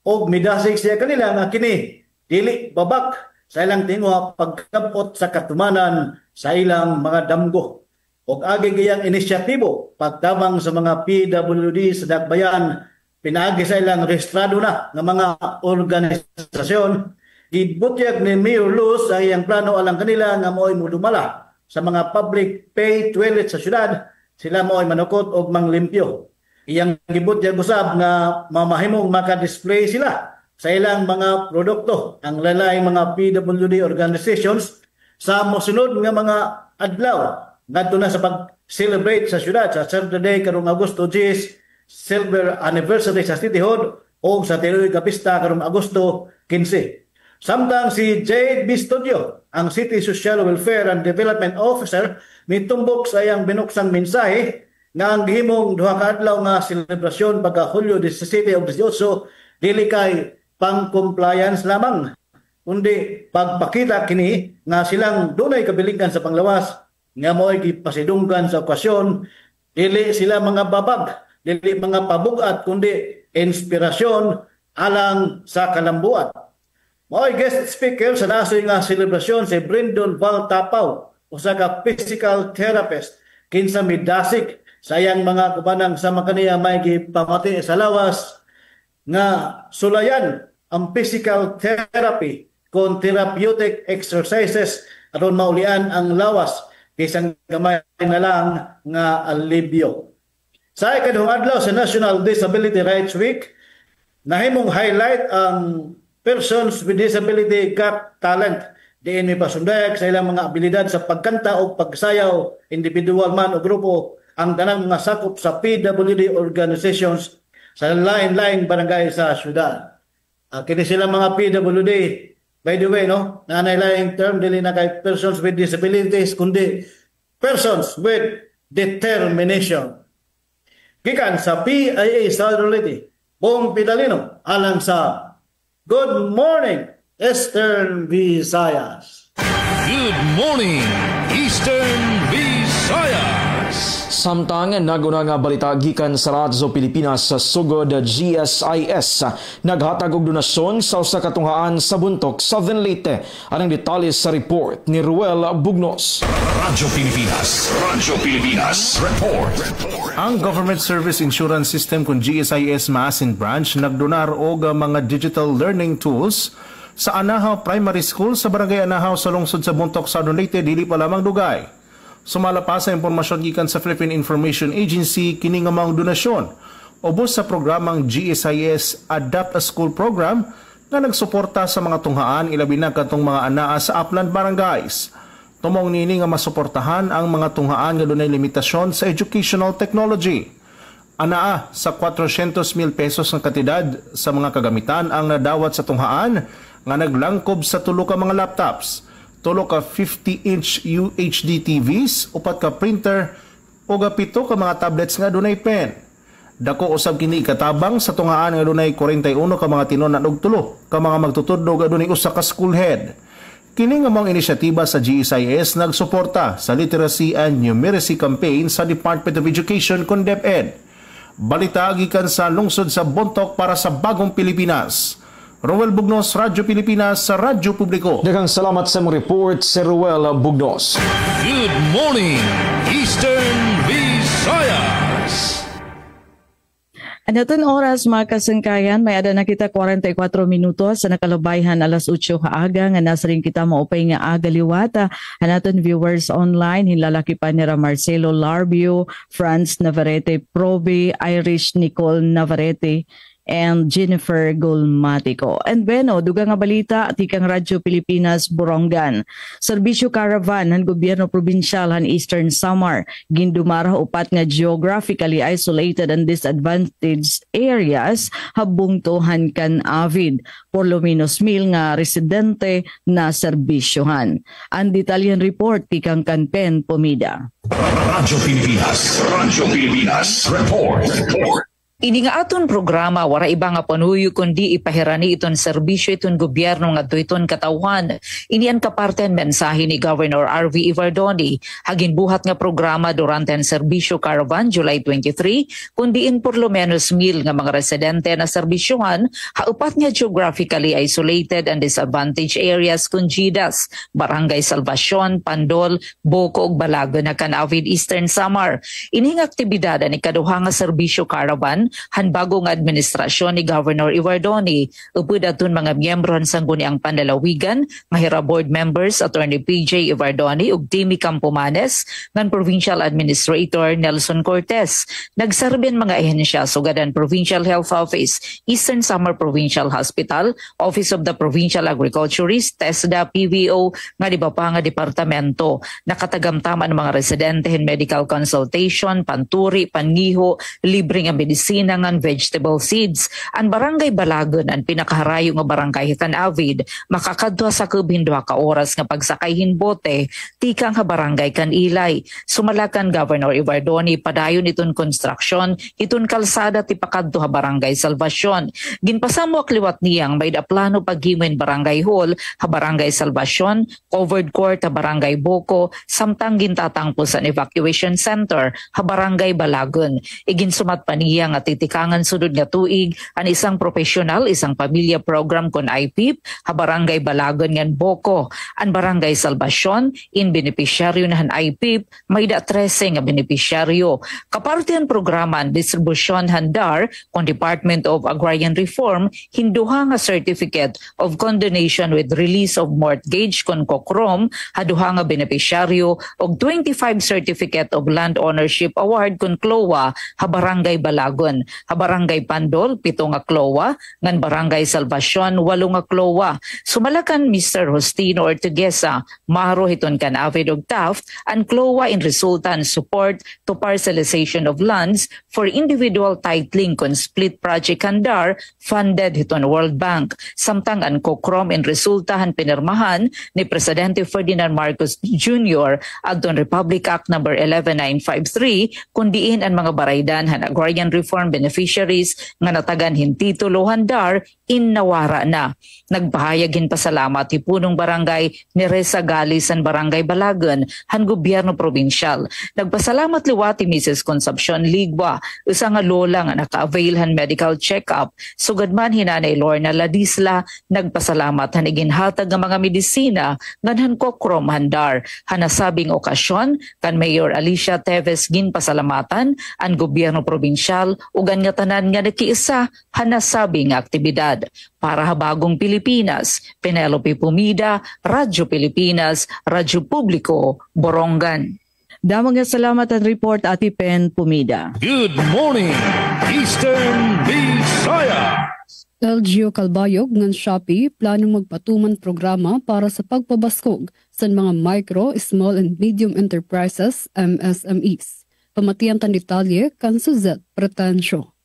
o midasig siya kanila nga kini dili babak sa ilang tinguha pagkabot sa katumanan sa ilang mga damgo. O agi gayang inisyatibo pagtabang sa mga PWD sa Dakbayan, pinagi sa ilang rehistrado na ng mga organisasyon. Gibutyag ni Mayor Luz ang iyang plano alang kanila nga mo'y mudumala sa mga public pay toilet sa syudad. Sila mo'y manukot o manglimpyo. Iyang gibutyag usab nga mamahimong maka-display sila sa ilang mga produkto ang lalayong mga PWD organizations sa mosunod nga mga adlaw. Ngadto na sa pag-celebrate sa syudad sa Saturday karong Agosto 10, silver anniversary sa City Hall o sa tiluy kapista karong Agosto 15. Samtang si Jade Bistudio, ang City Social Welfare and Development Officer, mitumbok sa iyang binuksang mensahe nga ang gihimong duha ka adlaw nga selebrasyon pagka Hulyo 17 o 18 dili kay pang-compliance lamang, kundi pagpakita kini nga silang dunay kabilingkan sa panglawas nga mo'y gipasidunggan sa okasyon. Dili sila mga babag, dili mga pabugat, kundi inspirasyon alang sa kalambuan. Mo'y guest speaker sa nasoy nga selebrasyon si Brindon Val Tapaw, usa ka physical therapist kinsa midasig sa iyang mga kubanang sa makaniya may gipamati sa lawas nga sulayan ang physical therapy kon therapeutic exercises aron maulian ang lawas bisang gamay na lang nga alibyo. Sa ikaduhang adlaw sa National Disability Rights Week, nahimong highlight ang Persons with Disability Got Talent. Diin may pasundayag sa ilang mga abilidad sa pagkanta o pagsayaw, individual man o grupo, ang tanang mga sakop sa PWD organizations sa lain-lain barangay sa syudad. Kini sila mga PWD, by the way, no, nanay-laing term, dili na kay persons with disabilities, kundi persons with determination. Gikan sa PIA Southern Leyte, Bong Pidalino, alang sa Good Morning, Eastern Visayas. Good morning, Eastern Visayas. Samtang naguna nga balita gikan sa Radyo Pilipinas sa sugod GSIS, naghatag og donasyon sa usa ka tunghaan sa Buntok, Southern Leyte. Anong detalye sa report ni Ruel Bugnos. Radyo Pilipinas Report. Ang Government Service Insurance System kung GSIS Maasin Branch nagdonar og mga digital learning tools sa Anahaw Primary School sa Barangay Anahaw sa lungsod sa Buntok, Southern Leyte, dili pa lamang dugay. Sumala pa sa impormasyon gikan sa Philippine Information Agency kini nga mga donasyon ubos sa programang GSIS Adapt a School Program nga nagsuporta sa mga tunghaan ilabi na katong mga anaa sa upland barangays. Tumong nini nga masuportahan ang mga tunghaan nga dunay limitasyon sa educational technology. Anaa sa 400,000 pesos nga katidad sa mga kagamitan ang nadawat sa tunghaan nga naglangkob sa tulo ka mga laptops, tulo ka 50-inch UHD TVs, 4 ka printer o 7 ka mga tablets nga dunay pen. Dako usab kini katabang sa tunghaan nga dunay 41 ka mga tinunan og tulo ka mga magtutudlo nga dunay usa ka school head. Kini nga mga inisyatiba sa GSIS nagsuporta sa literacy and numeracy campaign sa Department of Education kun DepEd. Balita gikan sa lungsod sa Bontok para sa Bagong Pilipinas. Ruel Bugnos, Radyo Pilipinas sa Radyo Publiko. Daghang salamat sa mga report si Ruel Bugnos. Good morning, Eastern Visayas. Anaton oras mga kasangkayan, may ada na kita 44 minutos sa nakalubayhan alas 8 haaga nga nasa rin kita maupay nga aga liwata. Anaton viewers online, hinlalaki pa nila Marcelo Larbio, Franz Navarrete Probe, Irish Nicole Navarrete, and Jennifer Golmatico. And bueno, dugang nga balita at ikang Radyo Pilipinas Borongan. Serbisyo Caravan ng Gobyerno Probinsyal han Eastern Samar gindumara upat nga geographically isolated and disadvantaged areas habungtuhan kan avid por lo menos 1,000 nga residente na serbisyohan. Ang detalyen report tikang Kanpen Pomida. Radyo Pilipinas Report. Ini nga aton programa wara iba nga panuyo kundi ipahirani iton serbisyo iton gobyerno nga iton katawan. Ini ang kaparten mensahe ni Governor R.V. Ivardoni hagin buhat nga programa durante ang serbisyo Caravan July 23 kundi in por lo menos 1,000 nga mga residente na serbisyohan haupat nga geographically isolated and disadvantaged areas kun GIDAS, Barangay Salvacion, Pandol, Boco ug Balago na Canavid Eastern Samar. Ini nga aktibidad ni kaduha nga serbisyo Caravan hanbagong administrasyon ni Governor Ivardoni upod aton mga miyembro sa guniang panlalawigan mahira board members Attorney PJ Ivardoni ug Timmy Campomanes ngan Provincial Administrator Nelson Cortez. Nagsarbin mga ehensya sugadan Provincial Health Office, Eastern Samar Provincial Hospital, Office of the Provincial Agriculturist, TESDA, PVO nga di ba pa nga departamento. Nakatagamtaman mga residente in medical consultation, panturi, pangiho, libre nga medisina medisina ngan vegetable seeds. Ang barangay Balagon ang pinakaharayo nga barangay kan Avid, makakadwa sa kubin 2 ka oras nga pagsakayhin bote, tikang nga barangay kan Ilay. Sumalakan Governor Ivardoni padayon iton construction, iton kalsada ti pakadto ha barangay Salvacion. Ginpasamo kliwat niyang may plano paghimen barangay hall ha barangay Salvacion, covered court ha barangay Boko, samtang gintatangpo sa evacuation center ha barangay Balagon. Iginsumat pa niya nga titikangan sunod nga tuig ang isang profesional, isang pamilya program kon IPIP ha barangay Balagon ngan Boko. Ang barangay Salvacion in beneficiaryo na IPIP may da 13 nga beneficiaryo. Kaparte ang programa ang distribusyon handar kon Department of Agrarian Reform hinduha nga certificate of condonation with release of mortgage kon Kokrom haduha nga beneficiaryo og 25 certificate of land ownership award kon CLOA ha barangay Balagon. Ha barangay Pandol 7 nga CLOA ngan barangay Salvacion 8 nga CLOA. Sumalakan Mr. Justino Ortiguesa maharo hiton kan Avid og Taft ang CLOA in resultant support to parcelization of lands for individual titling kon split project handar funded hiton World Bank. Samtang ang Kokrom in resultahan pinirmahan ni Presidente Ferdinand Marcos Jr. adton Republic Act No. 11953 kundiin ang mga baraydan han agrarian reform beneficiaries nga natagan hintitulo handar in nawara na. Nagpahayagin pasalamat ti punong barangay ni Reza Galis san barangay Balagon han gobyerno probinsyal. Nagpasalamat liwat ti Mrs. Concepcion Ligwa, usa nga lola nga naka-avail han medical check-up. Sugad man hinanay Lorna Ladisla, nagpasalamat han iginhatag nga mga medisina nganhan Kokrom handar. Hanasabing okasyon kan Mayor Alicia Teves ginpasalamatan ang gobyerno probinsyal ug ang nga tanan nga nakiisa hanasabing aktibidad. Para habagong Pilipinas, Penelope Pumida, Radyo Pilipinas, Radyo Publiko, Borongan. Damang nga salamat at report Ati Pen Pumida. Good morning, Eastern Visaya. LGU Calbayog ng Shopee plano magpatuman programa para sa pagpabaskog sa mga micro, small and medium enterprises MSMEs. Pamatian tan detalye kan Suzette Pretensyo.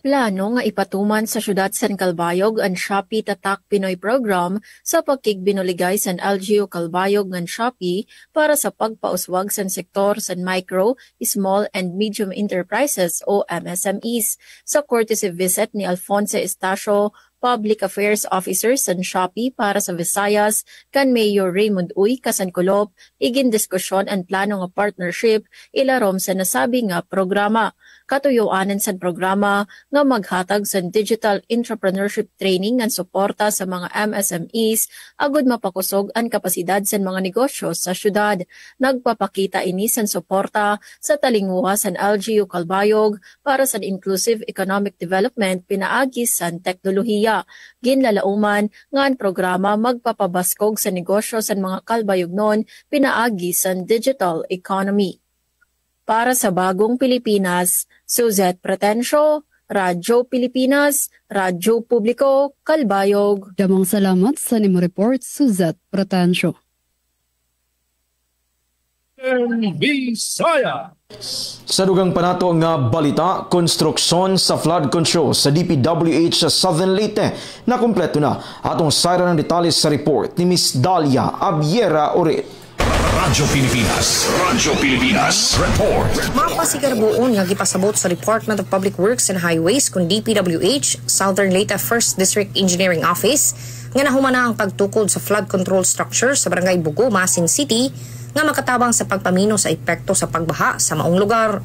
Plano nga ipatuman sa syudad San Calbayog ang Shopee Tatak Pinoy Program sa pagkigbinuligay sa LGU Calbayog ng Shopee para sa pagpauswag sa sektor sa micro, small and medium enterprises o MSMEs. Sa courtesy visit ni Alfonso Estacio, Public Affairs Officer sa Shopee para sa Visayas, kan Mayor Raymond Uy Kasankulop, igin diskusyon ang plano nga partnership ilarom sa nasabi nga programa. Katuyuanan sa programa nga maghatag sa digital entrepreneurship training ng suporta sa mga MSMEs agud mapakusog ang kapasidad sa mga negosyo sa syudad. Nagpapakita ini sa suporta sa talinguha sa LGU Calbayog para sa inclusive economic development pinaagi sa teknolohiya. Ginlalauman nga ang programa magpapabaskog sa negosyo sa mga Calbayognon pinaagi sa digital economy. Para sa Bagong Pilipinas, Suzette Pretensyo, Radyo Pilipinas, Radyo Publiko, Calbayog. Damang salamat sa nimo report, Suzette Pretensyo. Visaya. Sa dugang panato nga balita, konstruksyon sa flood control sa DPWH sa Southern Leyte na kumpleto na. Atong sayra ng detalye sa report ni Miss Dalia Abiera Oret. Radyo Pilipinas report. Mapasigarbuon nga gipasabot sa Department of Public Works and Highways kung DPWH Southern Leyte 1st District Engineering Office nga nahumana ang pagtukod sa flood control structure sa Barangay Bugo, Masin City nga makatabang sa pagpamino sa epekto sa pagbaha sa maong lugar.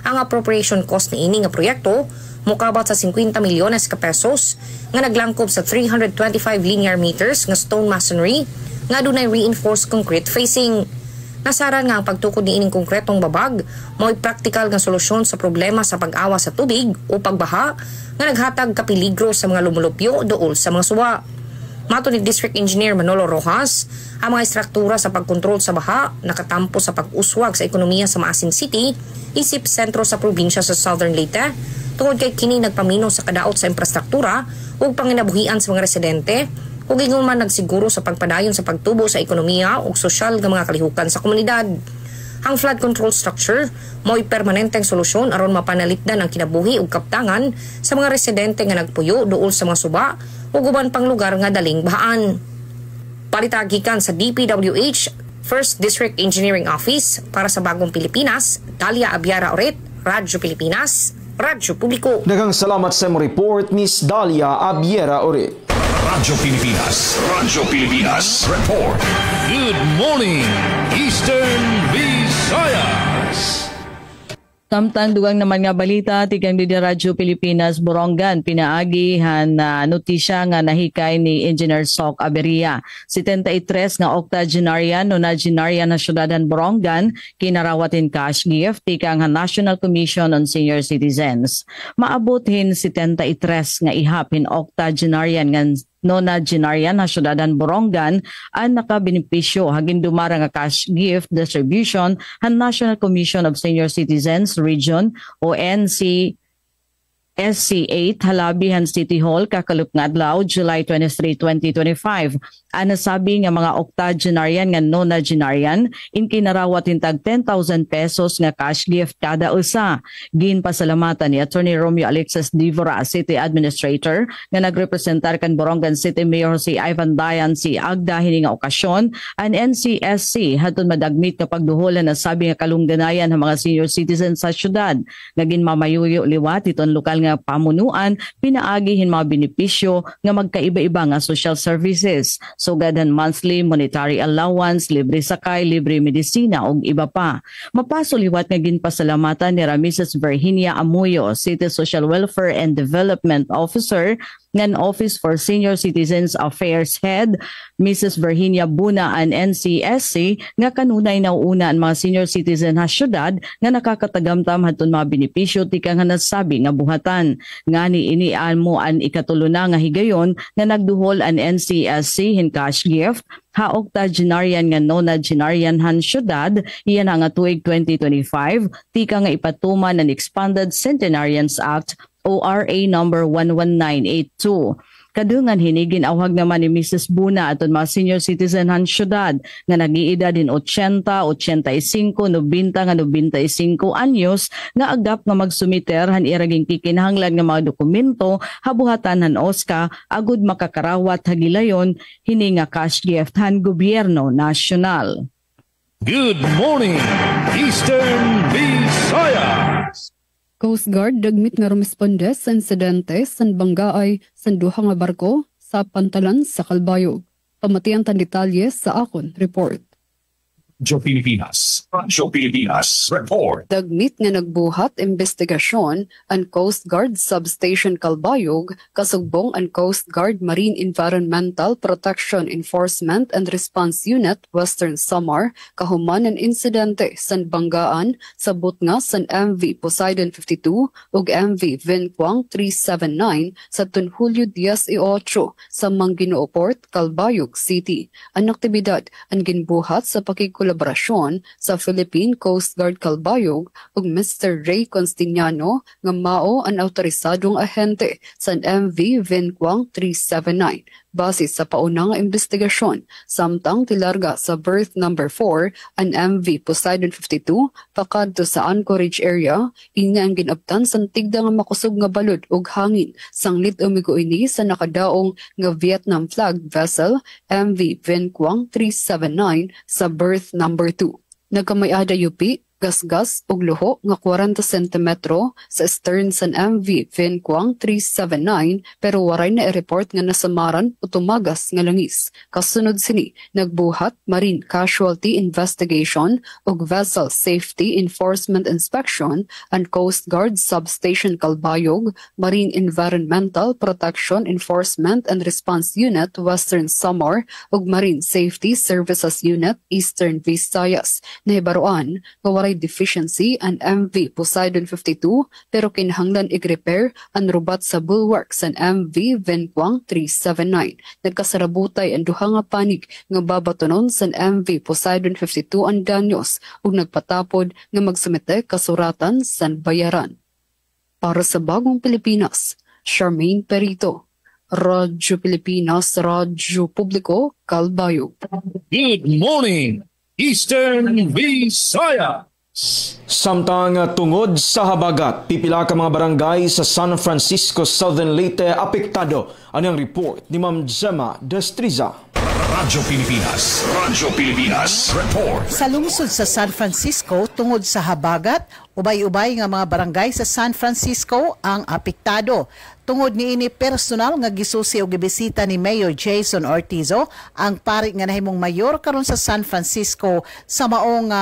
Ang appropriation cost ni ini nga proyekto mukabat sa 50 milyones ka pesos nga naglangkob sa 325 linear meters nga stone masonry nga dunay reinforced concrete facing. Nasaran nga ang pagtukod ni ining konkretong babag mo'y practical nga solusyon sa problema sa pag-awa sa tubig o pagbaha nga naghatag kapiligro sa mga lumulupyo dool sa mga suwa. Mato ni District Engineer Manolo Rojas, ang mga istruktura sa pagkontrol sa baha nakatampo sa pag-uswag sa ekonomiya sa Maasin City, isip sentro sa probinsya sa Southern Leyte, tungod kay kini nagpamino sa kadaot sa infrastruktura ug panginabuhian sa mga residente ug ingon man nagsiguro sa pagpadayon sa pagtubo sa ekonomiya ug sosyal nga mga kalihukan sa komunidad. Ang flood control structure mo'y permanenteng solusyon aron mapanalitdan ang kinabuhi ug kaptangan sa mga residente nga nagpuyo duol sa mga suba ug uban pang lugar nga daling bahaan. Palitagikan sa DPWH First District Engineering Office para sa Bagong Pilipinas, Dalia Abiara Oret, Radyo Pilipinas, Radyo Publiko. Daghang salamat sa imong report, Miss Dalia Abiera Oret. Radyo Pilipinas Report. Good morning, Eastern Visayas. Samtang dugang naman nga balita, tigang di Radyo Pilipinas Borongan, pinaagihan na notisya nga nahikay ni Engineer Sok Aberia. 73 nga octogenarian na syudadan Borongan, kinarawatin cash gift, tikang National Commission on Senior Citizens. Maabutin 73 nga ihapin octogenarian nga nonagenarian na syudadan Borongan ang nakabenepisyo hagin dumara nga cash gift distribution ang National Commission of Senior Citizens Region o NCSC8 Halabihan City Hall kakalupng adlaw July 23, 2025. Ana sabi nga mga octogenarian nga nonagenarian in kinarawatin tag 10,000 pesos nga cash gift kada usa. Ginpasalamatan ni Attorney Romeo Alexis Divora, City Administrator, nga nagrepresentar kan Borongan City Mayor si Ivan Dayan si agda hini nga okasyon ang NCSC hatun madagmit nga pagduholan na sabi nga kalungganayan ng mga senior citizens sa syudad. Naging mamayuyo liwat iton lokal nga pamunuan pinaagihin mga benepisyo nga magkaiba-iba nga social services. Sugadan monthly monetary allowance, libre sakay, libre medisina ug iba pa. Mapasuliwat nga ginpasalamatan ni Mrs. Virginia Amuyo, City Social Welfare and Development Officer, ng Office for Senior Citizens Affairs Head, Mrs. Virginia Buna and NCSC, nga kanunay nauuna ang mga senior citizen ha syudad nga nakakatagamtam hatun mga benepisyo tika nga nasabi nga buhatan. Nga ni inian mo ang ikatuluna nga higayon nga nagduhol ang NCSC hin cash gift ha octogenarian nga nonagenarian han syudad iyan nga tuig 2025 tika nga ipatuman ang Expanded Centenarians Act ORA number 11982. Kadungan hinigin awhag naman ni Mrs. Buna aton mga senior citizen han syudad nga nag-iedad din 80, 85, 90 nga 95 anyos nga agap nga magsumiter han iraging kikinahanglan nga mga dokumento habuhatan han OSCA agud makakarawat hagilayon hini nga cash gift han gobyerno nasyonal. Good morning, Eastern Visayas. Coast Guard dagmit nga rumesponde sa insidente sa banggaay sa duha nga barko sa pantalan sa Calbayog. Pamatian tan detalye sa akon report. Radyo Pilipinas Report. Dagmit nga nagbuhat investigasyon ang Coast Guard Substation Calbayog kasugbong ang Coast Guard Marine Environmental Protection Enforcement and Response Unit Western Samar kahuman ang insidente sa banggaan sa butnga sa MV Poseidon 52 ug MV Vinquang 379 sa Hulyo 18 sa Manginoo Port, Calbayog City. Ang aktibidad ang ginbuhat sa pakikulaborasyon sa Philippine Coast Guard Calbayog ug Mr. Ray Constiniano nga mao ang awtorisadong ahente sa MV Vinquang 379. Base sa paunang investigasyon, samtang tilarga sa berth number 4 ang MV Poseidon 52 pakadto sa Anchorage area, ina ang ginabtan sa tigda nga makusog nga balod ug hangin sanglit umigo ini sa nakadaong nga Vietnam flag vessel MV Vinquang 379 sa berth number 2. Nagkamay-ada yupi, gasgas ug luho nga 40 cm sa stern sa MV Vinquang 379 pero waray na i-report nga nasamaran o tumagas nga langis. Kasunod sini, nagbuhat Marine Casualty Investigation ug Vessel Safety Enforcement Inspection ang Coast Guard Substation Calbayog, Marine Environmental Protection Enforcement and Response Unit Western Samar ug Marine Safety Services Unit Eastern Visayas. Nahibaruan nga waray deficiency ang MV Poseidon 52 pero kinahanglan i-repair ang rubat sa bulwarks ang MV Vinquang 379. Nagkasarabutay ang duha nga panig nga babatonon sa MV Poseidon 52 ang danyos ug nagpatapod nga magsumite kasuratan sa bayaran. Para sa Bagong Pilipinas, Charmaine Perito, Radyo Pilipinas, Radyo Publiko, Calbayog. Good morning, Eastern Visayas. Samtang tungod sa habagat, pipila ka mga barangay sa San Francisco, Southern Leyte apektado. Ano ang report ni Ma'am Gemma Destriza? Radyo Pilipinas report. Sa lungsod sa San Francisco, tungod sa habagat, ubay-ubay nga mga barangay sa San Francisco ang apektado. Tungod niini personal nga gisusi o gibisita ni Mayor Jason Ortizo ang pari nga nahimong mayor karon sa San Francisco sa maong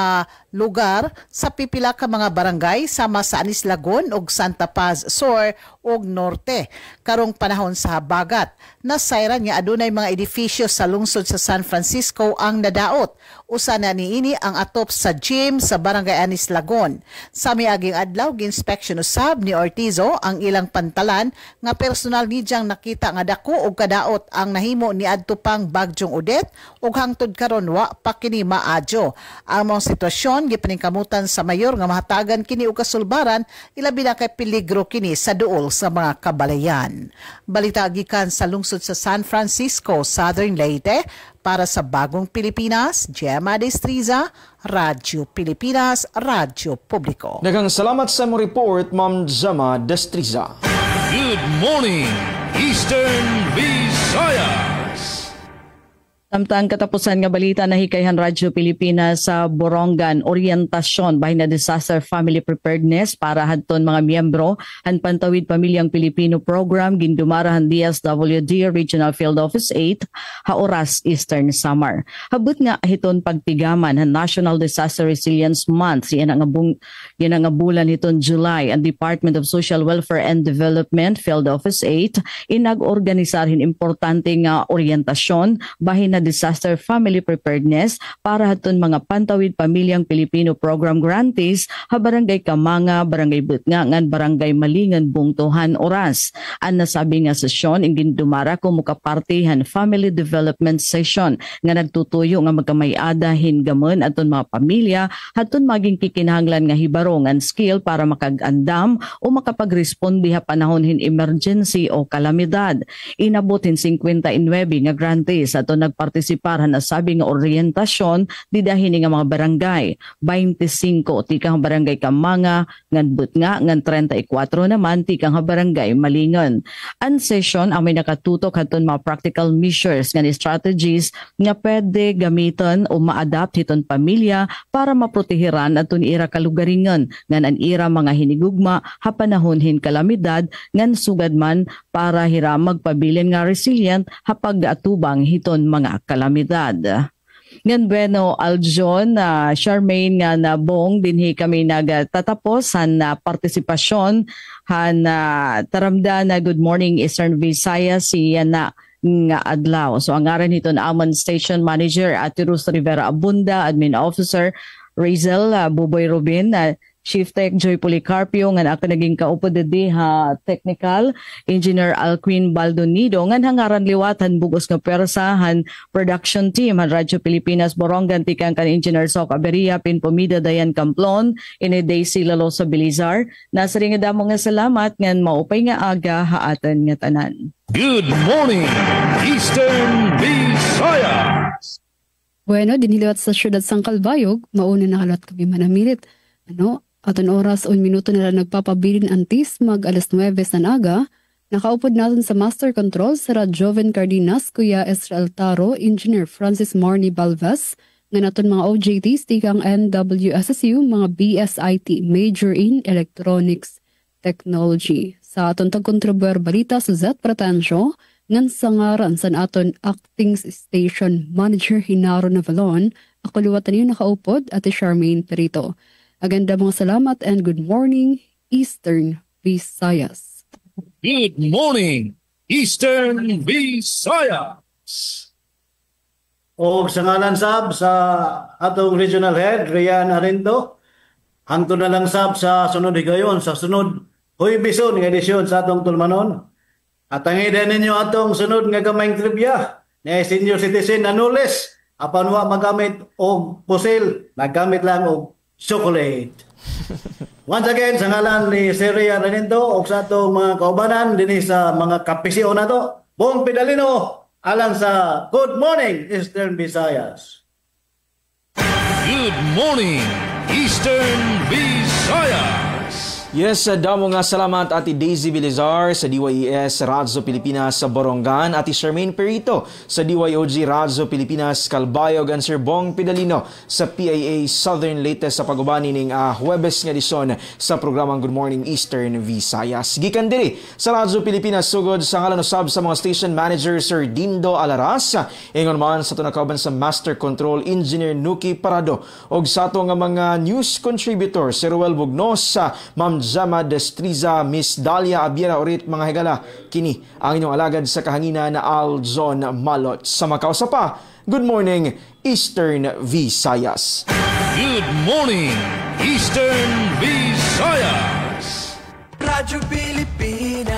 lugar sa pipila ka mga barangay sama sa Anis Lagon ug Santa Paz Sur ug Norte. Karong panahon sa habagat, nasayran nga adunay mga edifisyo sa lungsod sa San Francisco ang nadaot. Usa na niini ang atop sa gym sa barangay Anis Lagon. Sa miaging adlaw ginspection usab ni Ortizo ang ilang pantalan nga personal ni diyang nakita nga dako og kadaot ang nahimo ni adto pang Bagyong Odette ug hangtod karon wa pa kini maadyo. Ang mga sitwasyon gipaningkamutan sa mayor nga mahatagan kini og kasulbaran ilabi na kay peligro kini sa duol sa mga kabalayan. Balita gikan sa lungsod sa San Francisco, Southern Leyte. Para sa Bagong Pilipinas, Gemma Destriza, Radyo Pilipinas, Radyo Publiko. Daghang salamat sa mong report, Ma'am Gemma Destriza. Good morning, Eastern Visayas. Samtang katapusan nga balita na hikayhan Radyo Pilipinas sa Borongan, orientasyon bahin na disaster family preparedness para hadton mga miyembro han Pantawid Pamilyang Pilipino Program gindumarahan DSWD Regional Field Office 8 haoras Eastern Samar. Habot nga hiton pagtigaman han National Disaster Resilience Month yan ang bulan hiton July ang Department of Social Welfare and Development Field Office 8 inag-organisarhin importante nga orientasyon bahin na disaster family preparedness para haton mga Pantawid Pamilyang Pilipino Program grantees ha barangay Kamanga, barangay Butngangan, barangay Malingan, Bungtuhan, Oras. Ang nasabi nga sesyon ingin dumara ko mukapartihan family development session nga nagtutuyo nga magkamayada hingamon aton mga pamilya haton maging kikinahanglan nga hibarong and skill para makag-andam o makapagresponde ha panahon hin emergency o kalamidad. Inabot hin 59 nga grantees aton nagpartisiparan na sabi nga orientasyon didahin nga mga barangay 25 tikang barangay Kamanga ngan Butnga ngan 34 naman tikang barangay Malingon. Ang session ang may nakatutok haton mga practical measures nga strategies nga pwede gamiton o ma-adapt hiton pamilya para maprotehiran aton ira kalugaringon ngan an ira mga hinigugma ha panahon hin kalamidad ngan sugad man para hira magpabilin nga resilient ha pag-atubang hiton mga kalamidad. Ngan bueno Aljon, Charmaine nga nabong dinhi kami nagtatapos han partisipasyon han taramda na Good Morning Eastern Visayas siya na nga adlaw. So ang ngaran hiton Amon Station Manager Ate Rus Rivera Abunda, Admin Officer Razel Buboy Rubin, Chief Tech Joy Policarpio, nga ako naging kaupod ha Technical Engineer Alquin Baldonido, nga hangaran liwatan bugos nga persahan production team han Radyo Pilipinas Borongan tikang kan Engineer Sok Aberia Pinpomida Dayan Camplon ine Daisy Lalosa Bilizar. Nasa ring damo nga salamat ngan maupay nga aga haatan nga tanan. Good morning, Eastern Visayas. Bueno, dinhiliwat sa siyudad sang Calbayog, mauna nakalat kami manamilit. Aton oras o minuto na lang nagpapabilin antis mag alas 9 sa naga. Nakaupod natin sa Master Control sa Joven Cardenas, Kuya Israel Taro, Engineer Francis Marnie Balvas, nga naton mga OJTs tikang NWSSU, mga BSIT, Major in Electronics Technology. Sa aton tagkontribuer balita sa Z Pratancio, ngan sa ngaran sa aton Acting Station Manager Hinaro Navalon, ako liwatan niyo nakaupod at Charmaine Perito. Aganda mga salamat and good morning, Eastern Visayas. Good morning, Eastern Visayas. O sa ngalan sab sa atong Regional Head, Rian Arinto, hangtod na lang sab sa sunod higayon, sa sunod Huybison nga edisyon sa atong Tulmanon. At ang ida ninyo atong sunod nga gamayng trivia na senior citizen na nulis, apan wa magamit og pusil, nagamit lang og chocolate. Once again, sa ngalan ni Seria Reninto o sa itong mga kaubanan din sa mga kapisyo na to, buong Pidalino, alang sa Good Morning Eastern Visayas. Good morning, Eastern Visayas! Yes, damo nga salamat Ati Daisy Vilizar sa DYES Radyo Pilipinas sa Borongan, Ati Charmaine Perito sa DYOG Radyo Pilipinas Calbayog, and Sir Bong Pidalino sa PIA Southern Leyte sa pagubani ning Huwebes nga edisyon sa programang Good Morning Eastern Visayas. Gikan diri sa Radyo Pilipinas sugod sa ngalan usab sa mga station manager Sir Dindo Alaras, ingon man sa tunakauban sa Master Control Engineer Nuki Parado, og sa ato nga mga news contributor Sir Ruel Bugnos, Ma'am Jama Destriza, Miss Dalia Abiera Orit, mga higala, kini ang inyong alagad sa kahangina na Aljon Malot. Sa makausa pa, Good Morning Eastern Visayas. Good morning, Eastern Visayas. Radyo Pilipinas.